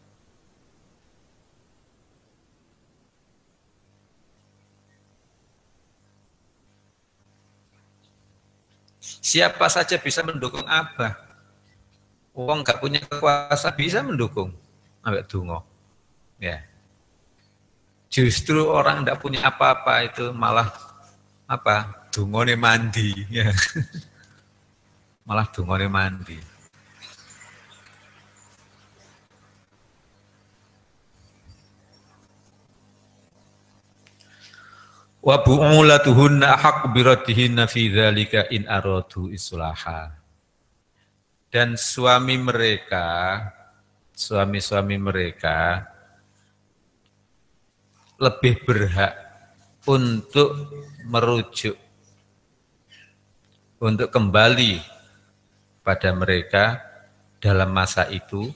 Siapa saja bisa mendukung Abah. Wong nggak punya kekuasaan bisa mendukung. Ambek dungo. Ya. Justru orang tidak punya apa-apa itu malah apa? Dungone mandi. Ya. Malah dungone mandi. Wa bu'ulatuhunna ahqqu biraddihinna fi dzalika in aradu islaha. Dan suami-suami mereka lebih berhak untuk merujuk, untuk kembali pada mereka dalam masa itu,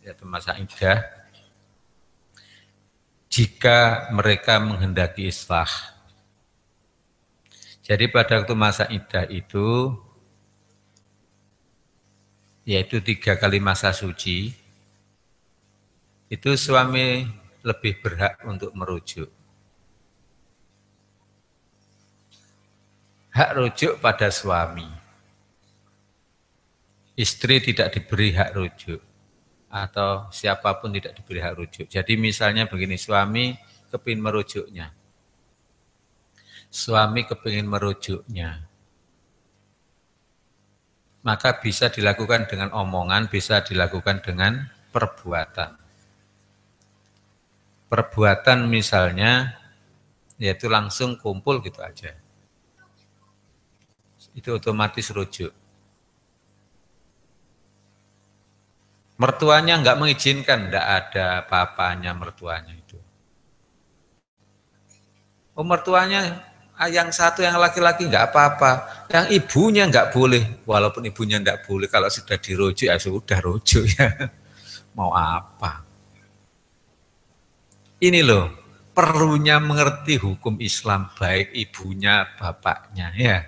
yaitu masa iddah, jika mereka menghendaki islah. Jadi pada waktu masa iddah itu, yaitu 3 kali masa suci, itu suami lebih berhak untuk merujuk. Hak rujuk pada suami. Istri tidak diberi hak rujuk. Atau siapapun tidak diberi hak rujuk. Jadi misalnya begini, suami kepingin merujuknya. Suami kepingin merujuknya. Maka bisa dilakukan dengan omongan, bisa dilakukan dengan perbuatan. Perbuatan misalnya, yaitu langsung kumpul gitu aja. Itu otomatis rujuk. Mertuanya enggak mengizinkan, enggak ada apa-apanya mertuanya itu. Oh mertuanya yang satu yang laki-laki enggak apa-apa, yang ibunya enggak boleh, walaupun ibunya enggak boleh, kalau sudah dirujuk ya sudah rujuk ya, mau apa. Ini loh, perlunya mengerti hukum Islam baik ibunya, bapaknya ya.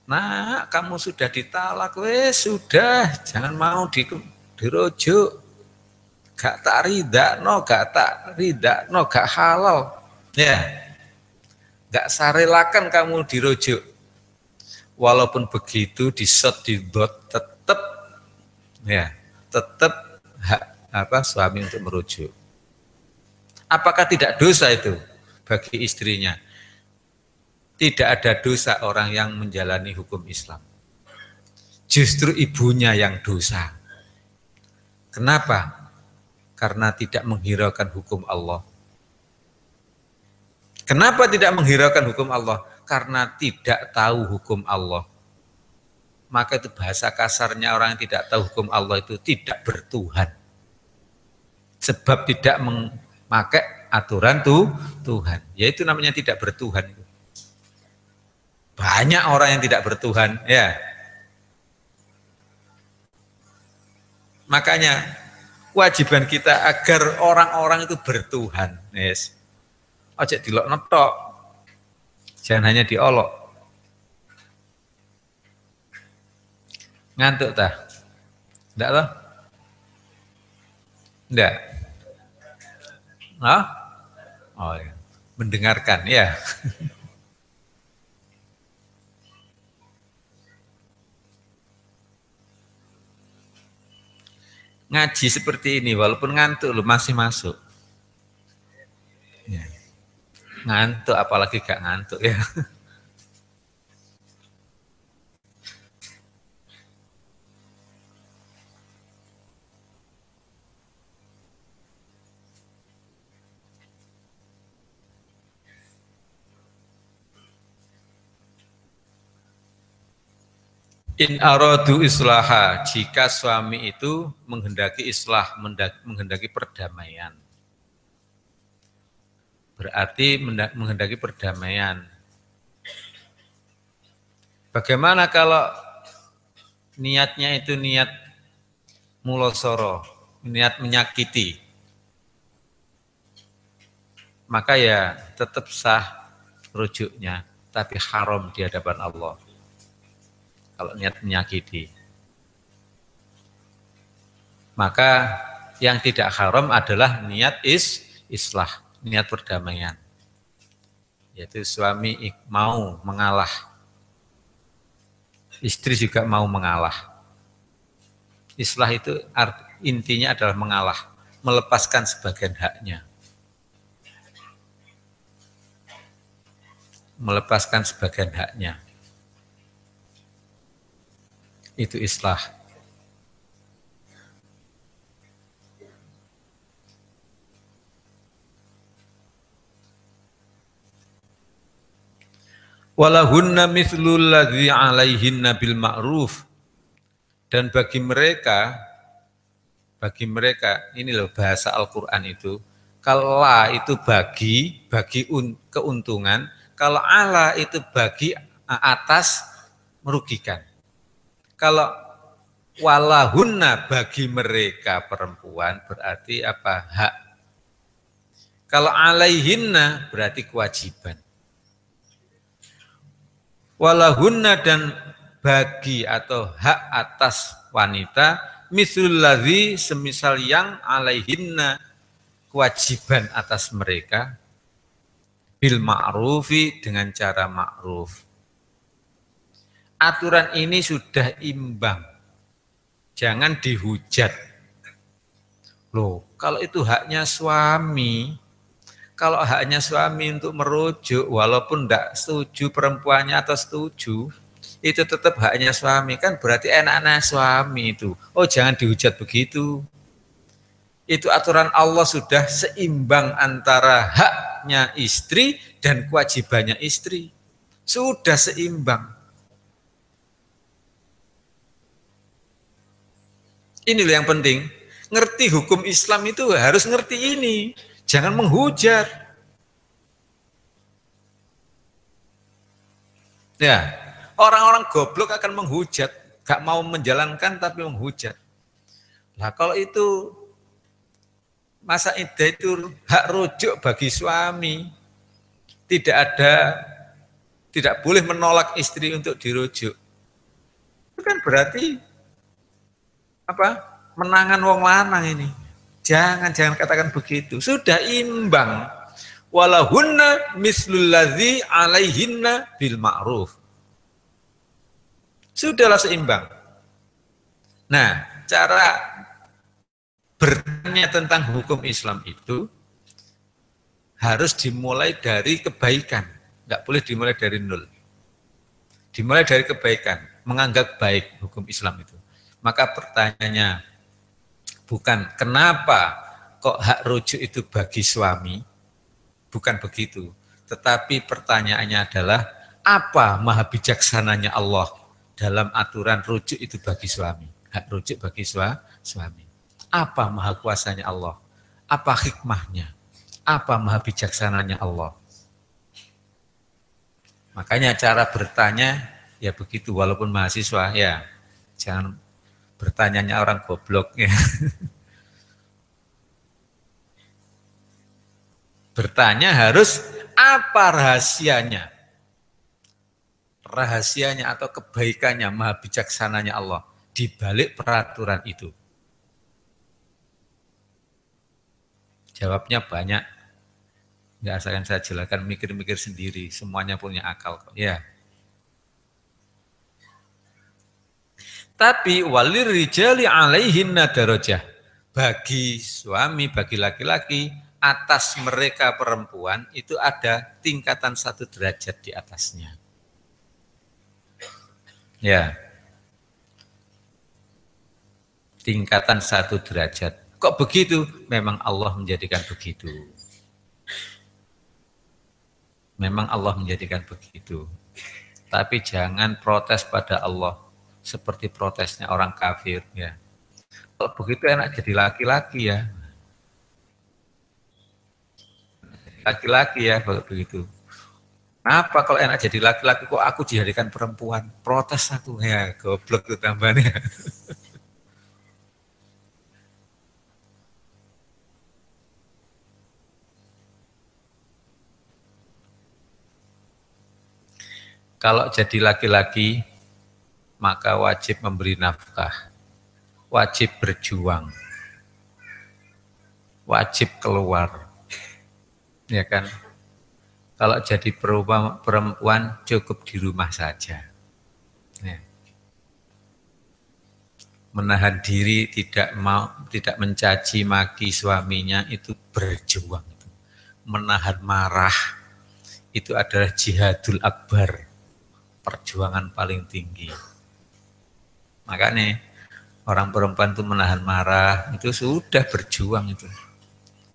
Nah, kamu sudah ditalak, wes sudah, jangan mau dirujuk. Gak tak rida, no, gak tak rida, no, gak halal. Ya, gak sarelakan kamu dirujuk. Walaupun begitu disot di dot tetap, ya, tetap hak apa suami untuk merujuk. Apakah tidak dosa itu bagi istrinya? Tidak ada dosa orang yang menjalani hukum Islam. Justru ibunya yang dosa. Kenapa? Karena tidak menghiraukan hukum Allah. Kenapa tidak menghiraukan hukum Allah? Karena tidak tahu hukum Allah. Maka itu bahasa kasarnya orang yang tidak tahu hukum Allah itu tidak bertuhan. Sebab tidak memakai aturan Tuhan. Yaitu namanya tidak bertuhan. Banyak orang yang tidak bertuhan, ya. Makanya kewajiban kita agar orang-orang itu bertuhan. Yes. Ojo dilok netok. Jangan hanya diolok. Ngantuk tah? Enggak toh? Enggak. Hah? Oh ya. Mendengarkan ya. Ngaji seperti ini walaupun ngantuk lu masih masuk. Ya. Ngantuk apalagi gak ngantuk ya. In aradu islaha, jika suami itu menghendaki islah, menghendaki perdamaian. Berarti menghendaki perdamaian. Bagaimana kalau niatnya itu niat mulosoro, niat menyakiti? Maka ya tetap sah rujuknya, tapi haram di hadapan Allah. Kalau niat menyakiti. Maka yang tidak haram adalah niat islah, niat perdamaian. Yaitu suami mau mengalah. Istri juga mau mengalah. Islah itu intinya adalah mengalah, melepaskan sebagian haknya. Melepaskan sebagian haknya. Itu islah. Walahunna mithlul ladzi 'alaihinna bil ma'ruf. Dan bagi mereka ini loh bahasa Al-Qur'an itu, kalau la itu bagi keuntungan, kalau ala itu bagi atas merugikan. Kalau walahunna bagi mereka perempuan berarti apa? Hak. Kalau alaihinna berarti kewajiban. Walahunna dan bagi atau hak atas wanita mislul ladzi semisal yang alaihinna kewajiban atas mereka bil ma'rufi dengan cara ma'ruf. Aturan ini sudah imbang. Jangan dihujat. Loh, kalau itu haknya suami, kalau haknya suami untuk merujuk, walaupun tidak setuju perempuannya atau setuju, itu tetap haknya suami. Kan berarti enak-enak suami itu. Oh, jangan dihujat begitu. Itu aturan Allah sudah seimbang antara haknya istri dan kewajibannya istri. Sudah seimbang. Ini loh yang penting. Ngerti hukum Islam itu harus ngerti ini. Jangan menghujat. Ya, orang-orang goblok akan menghujat. Gak mau menjalankan tapi menghujat. Nah kalau itu masa iddah itu hak rujuk bagi suami. Tidak boleh menolak istri untuk dirujuk. Itu kan berarti apa? Menangan wong lanang ini. Jangan katakan begitu. Sudah imbang. Walahunna mislul ladzi 'alaihinna bil ma'ruf. Sudahlah seimbang. Nah, cara bertanya tentang hukum Islam itu harus dimulai dari kebaikan. Enggak boleh dimulai dari nol. Dimulai dari kebaikan, menganggap baik hukum Islam itu. Maka pertanyaannya bukan kenapa kok hak rujuk itu bagi suami, bukan begitu. Tetapi pertanyaannya adalah apa maha bijaksananya Allah dalam aturan rujuk itu bagi suami, hak rujuk bagi suami. Apa maha kuasanya Allah? Apa hikmahnya? Apa maha bijaksananya Allah? Makanya cara bertanya ya begitu, walaupun mahasiswa ya jangan bertanyanya orang goblok ya. Bertanya harus apa rahasianya? Rahasianya atau kebaikannya, maha bijaksananya Allah di balik peraturan itu. Jawabnya banyak. Enggak asalkan saya jelaskan, mikir-mikir sendiri, semuanya punya akal kok. Ya. Tapi walir rijali alaihinna darajah. Bagi suami, bagi laki-laki, atas mereka perempuan itu ada tingkatan 1 derajat di atasnya. Ya. Tingkatan 1 derajat. Kok begitu? Memang Allah menjadikan begitu. Memang Allah menjadikan begitu. Tapi jangan protes pada Allah. seperti protesnya orang kafir ya. Kalau begitu enak jadi laki-laki ya. Laki-laki ya kalau begitu. Apa kalau enak jadi laki-laki kok aku dijadikan perempuan? Protes aku ya, goblok tuh tambahnya. Kalau jadi laki-laki maka wajib memberi nafkah, wajib berjuang, wajib keluar, ya kan? Kalau jadi perempuan cukup di rumah saja. Ya. Menahan diri tidak mencaci maki suaminya itu berjuang. Menahan marah itu adalah jihadul akbar, perjuangan paling tinggi. Makanya orang perempuan itu menahan marah itu sudah berjuang itu.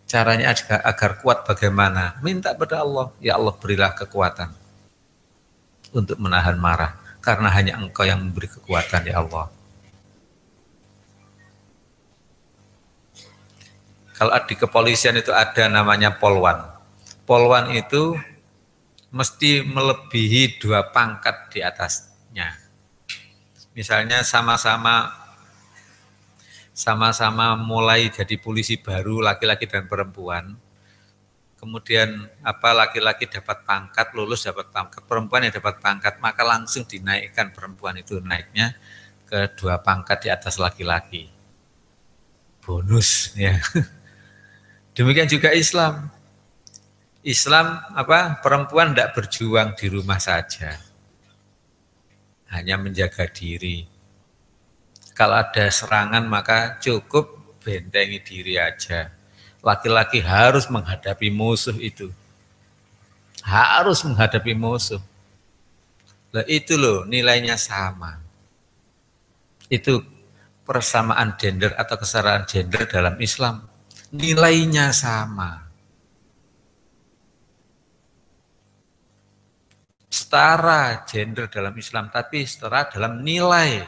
Caranya agar kuat bagaimana? Minta pada Allah, ya Allah berilah kekuatan untuk menahan marah. Karena hanya Engkau yang memberi kekuatan, ya Allah. Kalau di kepolisian itu ada namanya polwan. Polwan itu mesti melebihi 2 pangkat di atasnya. Misalnya sama-sama mulai jadi polisi baru laki-laki dan perempuan. Kemudian laki-laki dapat pangkat, lulus dapat pangkat, perempuan yang dapat pangkat, maka langsung dinaikkan perempuan itu naiknya ke 2 pangkat di atas laki-laki. Bonus ya. Demikian juga Islam. Islam perempuan tidak berjuang di rumah saja. Hanya menjaga diri. Kalau ada serangan maka cukup bentengi diri aja. Laki-laki harus menghadapi musuh itu. Harus menghadapi musuh. Nah, itu loh nilainya sama. Itu persamaan gender atau kesetaraan gender dalam Islam. Nilainya sama. Setara gender dalam Islam, tapi setara dalam nilai.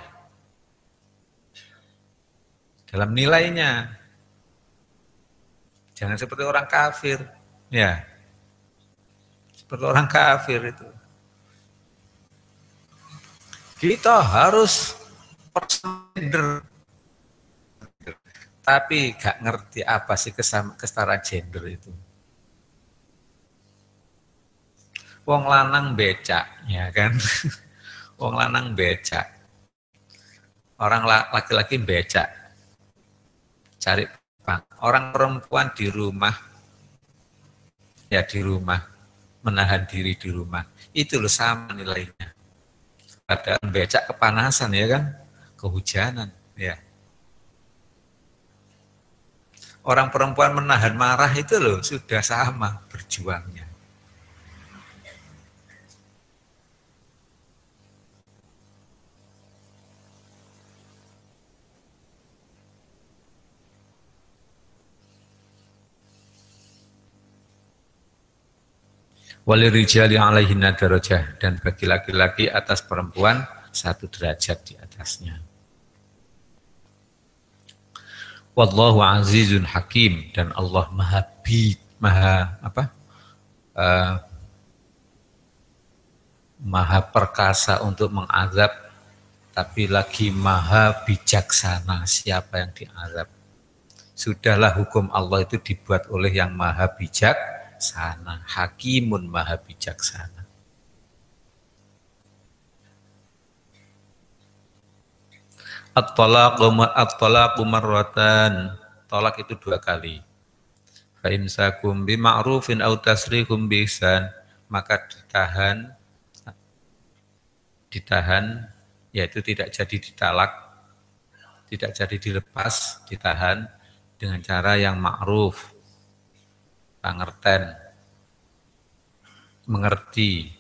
Dalam nilainya. Jangan seperti orang kafir. Ya. Seperti orang kafir itu. Kita harus gender. Tapi gak ngerti apa sih kesetaraan gender itu. Wong lanang becak, ya kan? Wong lanang becak. Orang laki-laki becak. Cari orang perempuan di rumah, ya di rumah, menahan diri di rumah. Itu loh sama nilainya. Padahal becak kepanasan ya kan, kehujanan ya. Orang perempuan menahan marah itu loh sudah sama berjuangnya. Walirijali alaihinna darajah, dan bagi laki-laki atas perempuan 1 derajat di atasnya. Wallahu azizun hakim, dan Allah maha perkasa untuk mengazab, tapi lagi maha bijaksana siapa yang diazab. Sudahlah hukum Allah itu dibuat oleh yang maha bijaksana, hakimun maha bijaksana. At-talaqu marratan. Tolak itu 2 kali. Fa imsakum bi ma'rufin aw tasrihum bi ihsan, maka ditahan yaitu tidak jadi ditalak, tidak jadi dilepas, ditahan dengan cara yang ma'ruf, pangerten, mengerti,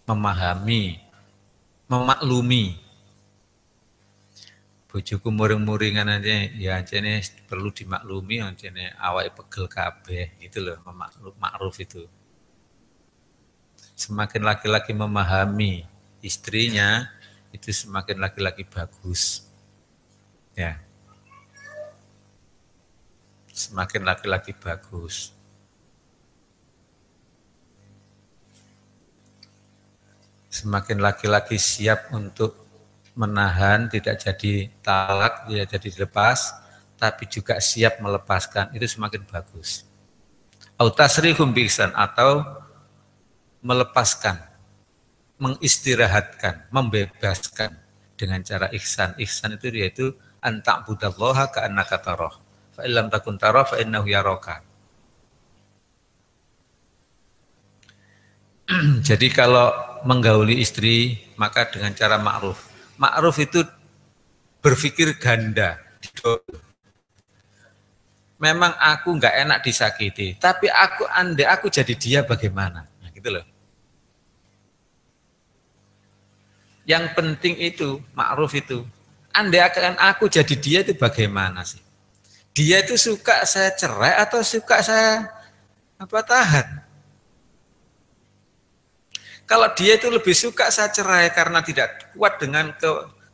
memahami, memaklumi. Bojoku muring-muringan aja, ya ini perlu dimaklumi, ini awake pegel kabeh, gitu loh, ma'ruf itu. Semakin laki-laki memahami istrinya, itu semakin laki-laki bagus. Ya, semakin laki-laki bagus. Semakin laki-laki siap untuk menahan, tidak jadi talak, tidak jadi dilepas, tapi juga siap melepaskan, itu semakin bagus. Autasrihum biihsan, atau melepaskan, mengistirahatkan, membebaskan dengan cara ihsan. Ihsan itu yaitu anta'budallaha ka'annaka tarah. Fa illam takun tarah fa innahu yaraka. Jadi kalau menggauli istri maka dengan cara ma'ruf. Ma'ruf itu berpikir ganda. Memang aku nggak enak disakiti, tapi andai aku jadi dia bagaimana? Nah, gitu loh. Yang penting itu ma'ruf itu. Andai akan aku jadi dia itu bagaimana sih? Dia itu suka saya cerai atau suka saya tahan? Kalau dia itu lebih suka saya cerai karena tidak kuat dengan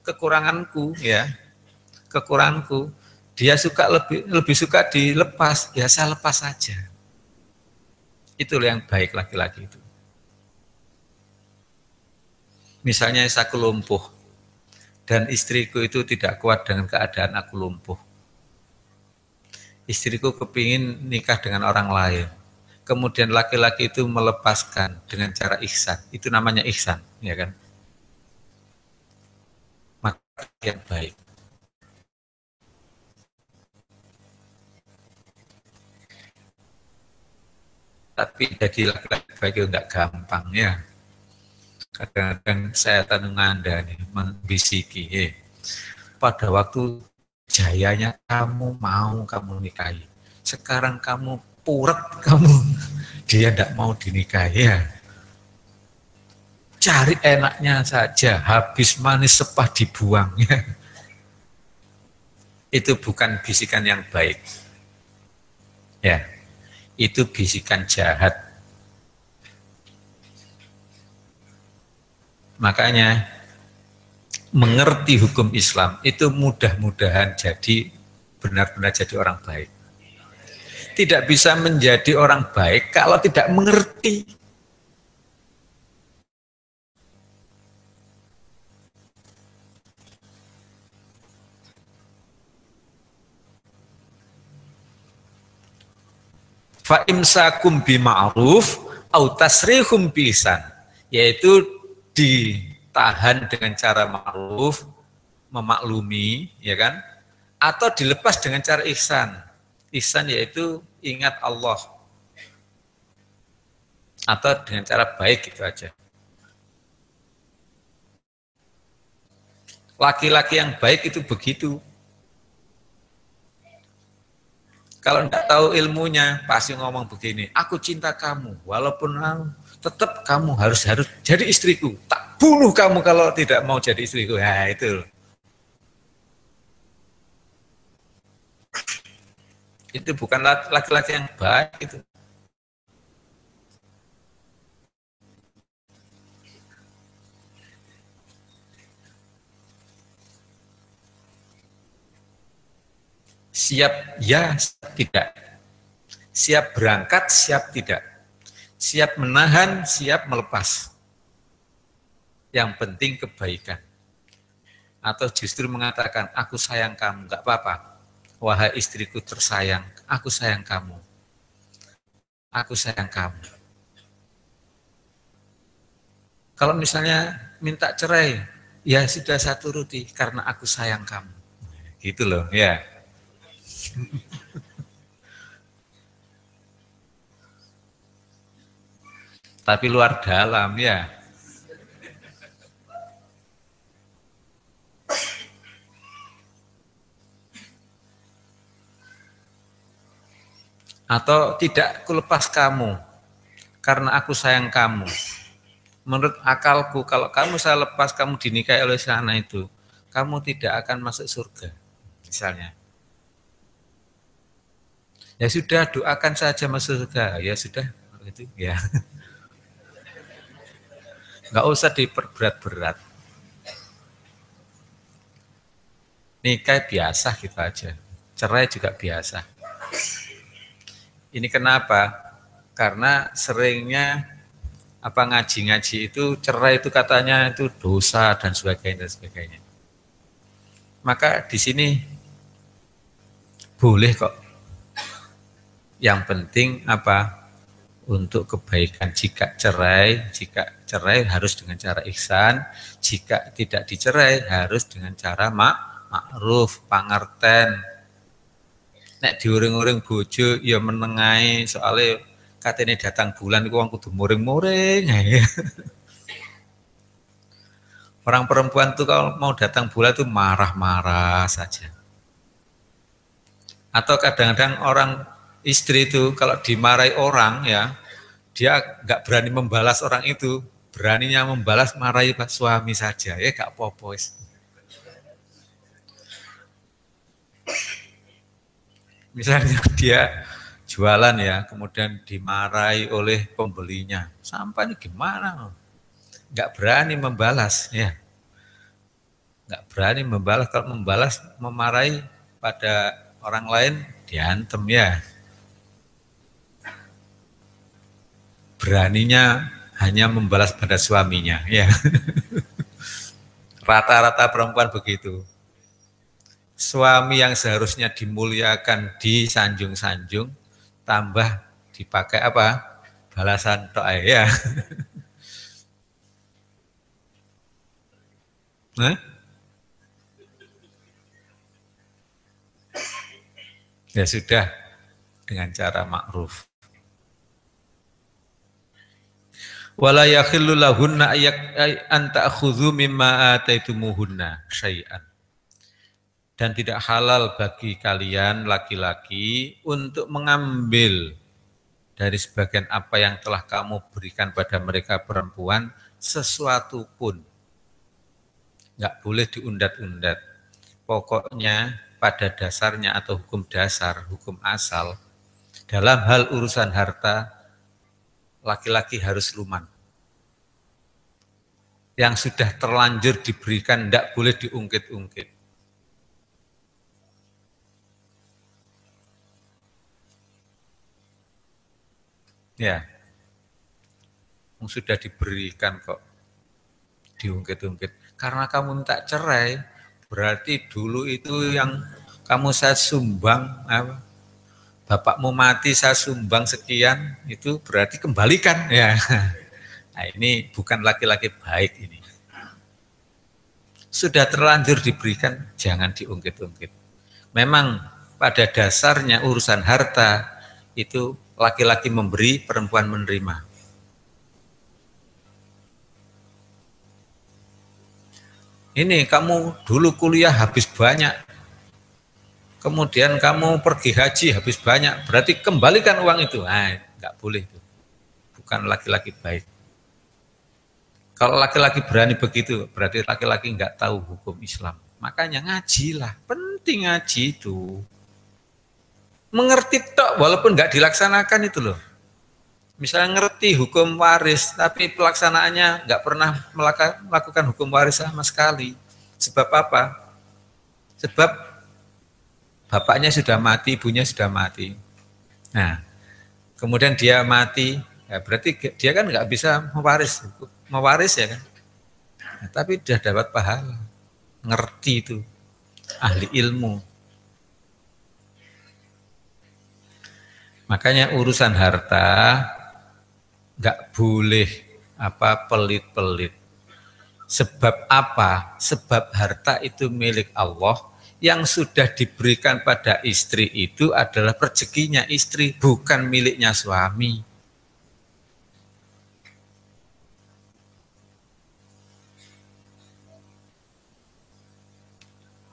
kekuranganku, ya, kekuranganku, dia suka lebih suka dilepas, ya saya lepas saja. Itulah yang baik laki-laki itu. Misalnya saya lumpuh dan istriku itu tidak kuat dengan keadaan aku lumpuh. Istriku kepingin nikah dengan orang lain. Kemudian laki-laki itu melepaskan dengan cara ihsan. Itu namanya ihsan, ya kan? Maka yang baik. Tapi jadi laki-laki baik itu enggak gampang, ya. Kadang-kadang saya tanung Anda nih, membisiki, pada waktu jayanya kamu mau kamu nikahi. Sekarang kamu puret, dia tidak mau dinikahi, ya. Cari enaknya saja, habis manis sepah dibuang, ya. Itu bukan bisikan yang baik, ya. Itu bisikan jahat. Makanya mengerti hukum Islam itu mudah-mudahan jadi benar-benar jadi orang baik. Tidak bisa menjadi orang baik kalau tidak mengerti. Fa imsakum bima'ruf au tasrihum biihsan, yaitu ditahan dengan cara ma'ruf, memaklumi, ya kan? Atau dilepas dengan cara ihsan. Ihsan yaitu ingat Allah. Atau dengan cara baik, itu aja. Laki-laki yang baik itu begitu. Kalau tidak tahu ilmunya, pasti ngomong begini, aku cinta kamu, walaupun tetap kamu harus jadi istriku. Tak bunuh kamu kalau tidak mau jadi istriku. Ya itu. Itu bukan laki-laki yang baik itu. Siap ya, tidak. Siap berangkat, siap tidak. Siap menahan, siap melepas. Yang penting kebaikan. Atau justru mengatakan, aku sayang kamu, enggak apa-apa. Wahai istriku tersayang, aku sayang kamu. Aku sayang kamu. Kalau misalnya minta cerai, ya sudah saya turuti karena aku sayang kamu. Gitu loh, ya. Tapi luar dalam, ya. Atau tidak kulepas kamu karena aku sayang kamu. Menurut akalku, kalau kamu saya lepas, kamu dinikahi oleh sana itu, kamu tidak akan masuk surga, misalnya. Ya sudah, doakan saja masuk surga. Ya sudah, itu ya. Nggak usah diperberat-berat. nikah biasa gitu aja. Cerai juga biasa. Ini kenapa? Karena seringnya ngaji-ngaji itu cerai itu katanya itu dosa dan sebagainya dan sebagainya. Maka di sini boleh kok. Yang penting untuk kebaikan. Jika cerai harus dengan cara ihsan, jika tidak dicerai harus dengan cara ma'ruf, pangerten. Nek diuring-uring bojo ya menengahi soalnya katanya datang bulan itu orang kudu muring-muring. Orang perempuan tuh kalau mau datang bulan tuh marah-marah saja. Atau kadang-kadang orang istri itu kalau dimarahi orang ya, dia nggak berani membalas orang itu, beraninya membalas marahi suami saja, ya nggak apa-apa. Misalnya dia jualan ya, kemudian dimarahi oleh pembelinya, sampainya gimana? Nggak berani membalas ya, nggak berani membalas. Kalau membalas memarahi pada orang lain diantem ya. Beraninya hanya membalas pada suaminya ya. Rata-rata perempuan begitu. Suami yang seharusnya dimuliakan, disanjung-sanjung, tambah dipakai balasan doa ya. Nah? Ya sudah, dengan cara ma'ruf. Wala yakhillu lahunna an ta'khudhu mimma ataitumuhunna syai'an. Dan tidak halal bagi kalian laki-laki untuk mengambil dari sebagian apa yang telah kamu berikan pada mereka perempuan sesuatu pun. Enggak boleh diundat-undat. Pokoknya pada dasarnya atau hukum dasar, hukum asal, dalam hal urusan harta, laki-laki harus luman. Yang sudah terlanjur diberikan tidak boleh diungkit-ungkit. Ya, sudah diberikan kok, diungkit-ungkit. Karena kamu minta cerai, berarti dulu itu yang kamu saya sumbang, bapakmu mati saya sumbang sekian, itu berarti kembalikan ya. Nah ini bukan laki-laki baik ini. Sudah terlanjur diberikan, jangan diungkit-ungkit. Memang pada dasarnya urusan harta itu laki-laki memberi, perempuan menerima. Ini kamu dulu kuliah habis banyak, kemudian kamu pergi haji habis banyak, berarti kembalikan uang itu. Nah, nggak boleh itu. Bukan laki-laki baik. Kalau laki-laki berani begitu, berarti laki-laki nggak tahu hukum Islam. Makanya ngajilah, penting ngaji itu. Mengerti tok walaupun nggak dilaksanakan itu loh. Misalnya ngerti hukum waris, tapi pelaksanaannya nggak pernah melakukan hukum waris sama sekali. Sebab apa? Sebab bapaknya sudah mati, ibunya sudah mati. Nah, kemudian dia mati, ya berarti dia kan nggak bisa mewaris ya kan. Nah, tapi sudah dapat pahala, ngerti itu, ahli ilmu. Makanya urusan harta nggak boleh pelit-pelit. Sebab apa? Sebab harta itu milik Allah, yang sudah diberikan pada istri itu adalah rezekinya istri, bukan miliknya suami.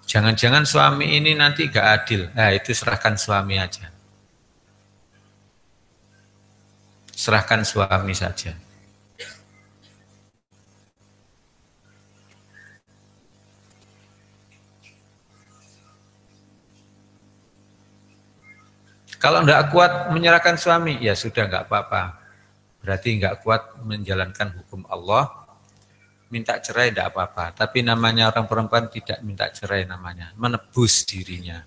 Jangan-jangan suami ini nanti gak adil. Nah itu serahkan suami aja. Serahkan suami saja. Kalau enggak kuat menyerahkan suami, ya sudah enggak apa-apa. Berarti enggak kuat menjalankan hukum Allah, minta cerai tidak apa-apa. Tapi namanya orang perempuan tidak minta cerai namanya. Menebus dirinya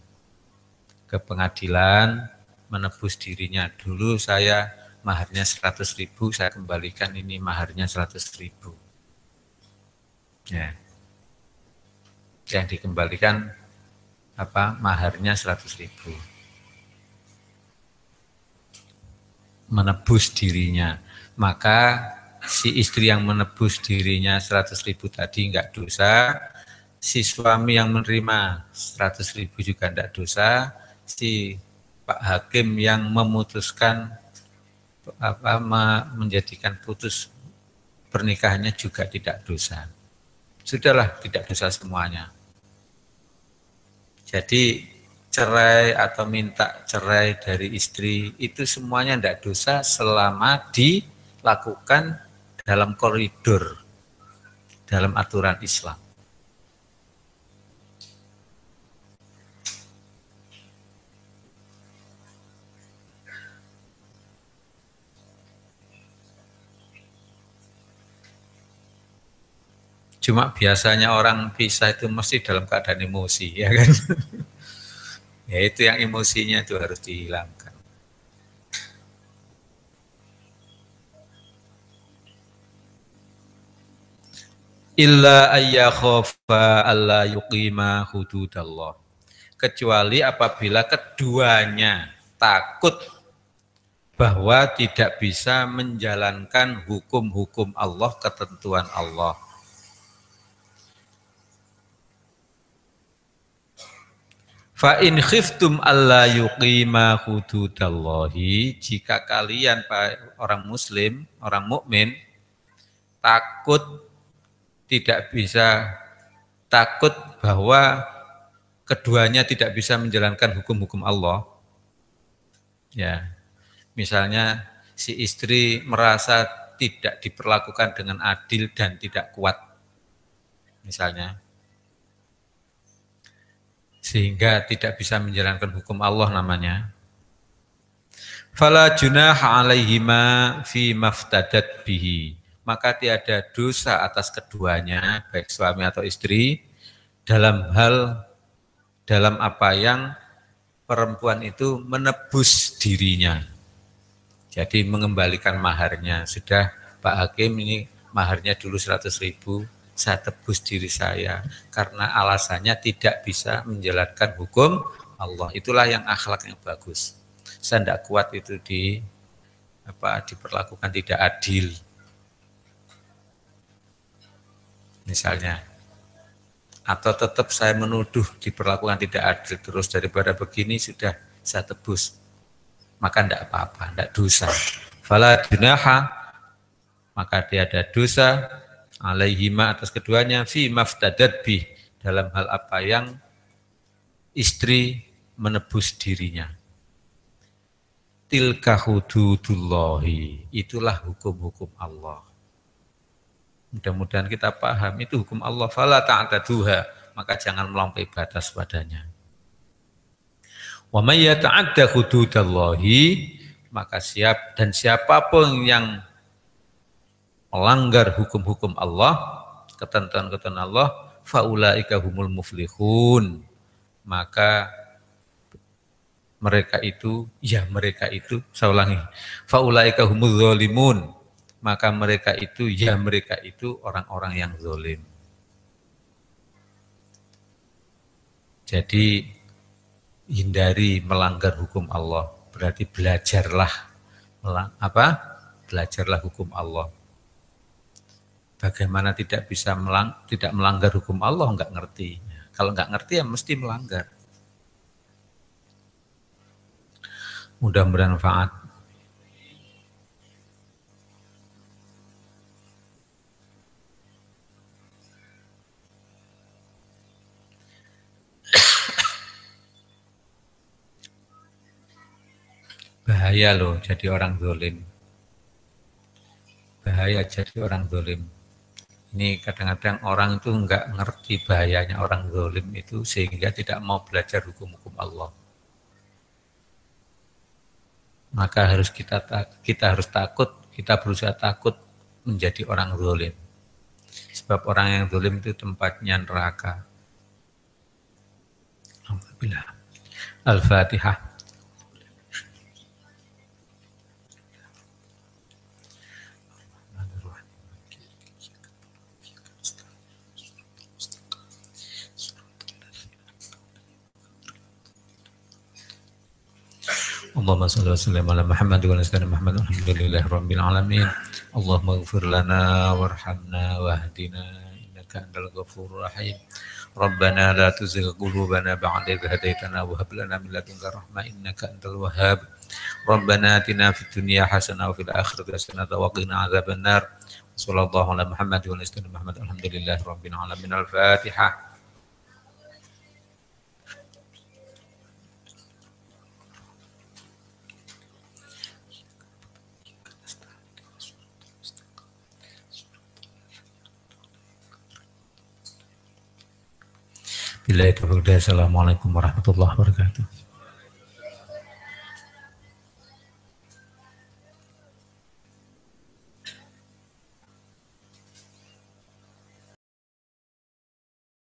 ke pengadilan, menebus dirinya. Dulu saya maharnya 100.000, saya kembalikan ini maharnya 100.000. Ya. Yang dikembalikan maharnya 100.000. Menebus dirinya. Maka si istri yang menebus dirinya 100.000 tadi enggak dosa, si suami yang menerima 100.000 juga enggak dosa, si Pak Hakim yang memutuskan menjadikan putus pernikahannya juga tidak dosa. Sudahlah, tidak dosa semuanya. Jadi cerai atau minta cerai dari istri itu semuanya tidak dosa selama dilakukan dalam koridor, dalam aturan Islam. Cuma biasanya orang pisah itu mesti dalam keadaan emosi, ya kan? Ya itu yang emosinya itu harus dihilangkan. Illa ayyakhofa alla yuqima hududallah. Kecuali apabila keduanya takut bahwa tidak bisa menjalankan hukum-hukum Allah, ketentuan Allah. Fa in khiftum alla yuqima hududallahi, jika kalian orang muslim, orang mukmin takut bahwa keduanya tidak bisa menjalankan hukum-hukum Allah. Ya. Misalnya si istri merasa tidak diperlakukan dengan adil dan tidak kuat. Misalnya sehingga tidak bisa menjalankan hukum Allah namanya. Fala junaha alaihima fi maftadat bihi. Maka tiada dosa atas keduanya, baik suami atau istri, dalam apa yang perempuan itu menebus dirinya. Jadi mengembalikan maharnya. Sudah Pak Hakim ini maharnya dulu 100.000, saya tebus diri saya karena alasannya tidak bisa menjalankan hukum Allah. Itulah yang akhlaknya bagus. Saya tidak kuat itu diperlakukan tidak adil. Misalnya. Atau tetap saya menuduh diperlakukan tidak adil terus, daripada begini sudah saya tebus. Maka tidak apa-apa, tidak dosa. Fala junaha, maka tiada dosa alaihima atas keduanya fi maftadat bih, dalam hal apa yang istri menebus dirinya. Tilka hududullahi, itulah hukum-hukum Allah. Mudah-mudahan kita paham itu hukum Allah. Fala ta'taduha, maka jangan melampaui batas padanya. Wa may yata'adda hududallahi, maka siapapun yang melanggar hukum-hukum Allah, ketentuan-ketentuan Allah, faulaika humul muflihun, maka mereka itu, saya ulangi, faulaika humul zalimun, maka mereka itu orang-orang yang zalim. Jadi hindari melanggar hukum Allah, berarti belajarlah hukum Allah. Bagaimana tidak melanggar hukum Allah, enggak ngerti. Kalau enggak ngerti ya mesti melanggar. Mudah bermanfaat. Bahaya loh jadi orang zalim. Bahaya jadi orang zalim. Ini kadang-kadang orang itu enggak ngerti bahayanya orang zalim itu, sehingga tidak mau belajar hukum-hukum Allah. Maka kita harus takut, kita berusaha takut menjadi orang zalim. Sebab orang yang zalim itu tempatnya neraka. Alhamdulillah. Al-Fatihah. Allahumma salli wa sallim ala Muhammad wa ala sayyidina Muhammad alhamdulillahi rabbil alamin. Allahumma ighfir lana warhamna wahdina innaka antal ghafurur rahim. Rabbana la tuzigh qulubana ba'da idh hadaytana wa hab lana min ladunka rahmah innaka antal wahhab. Rabbana atina fid dunya hasanah wa fil akhirati hasanah wa qina adzabannar. Sallallahu ala Muhammad wa ala sayyidina Muhammad alhamdulillahi rabbil alamin. Al-Fatihah. Assalamualaikum warahmatullahi wabarakatuh.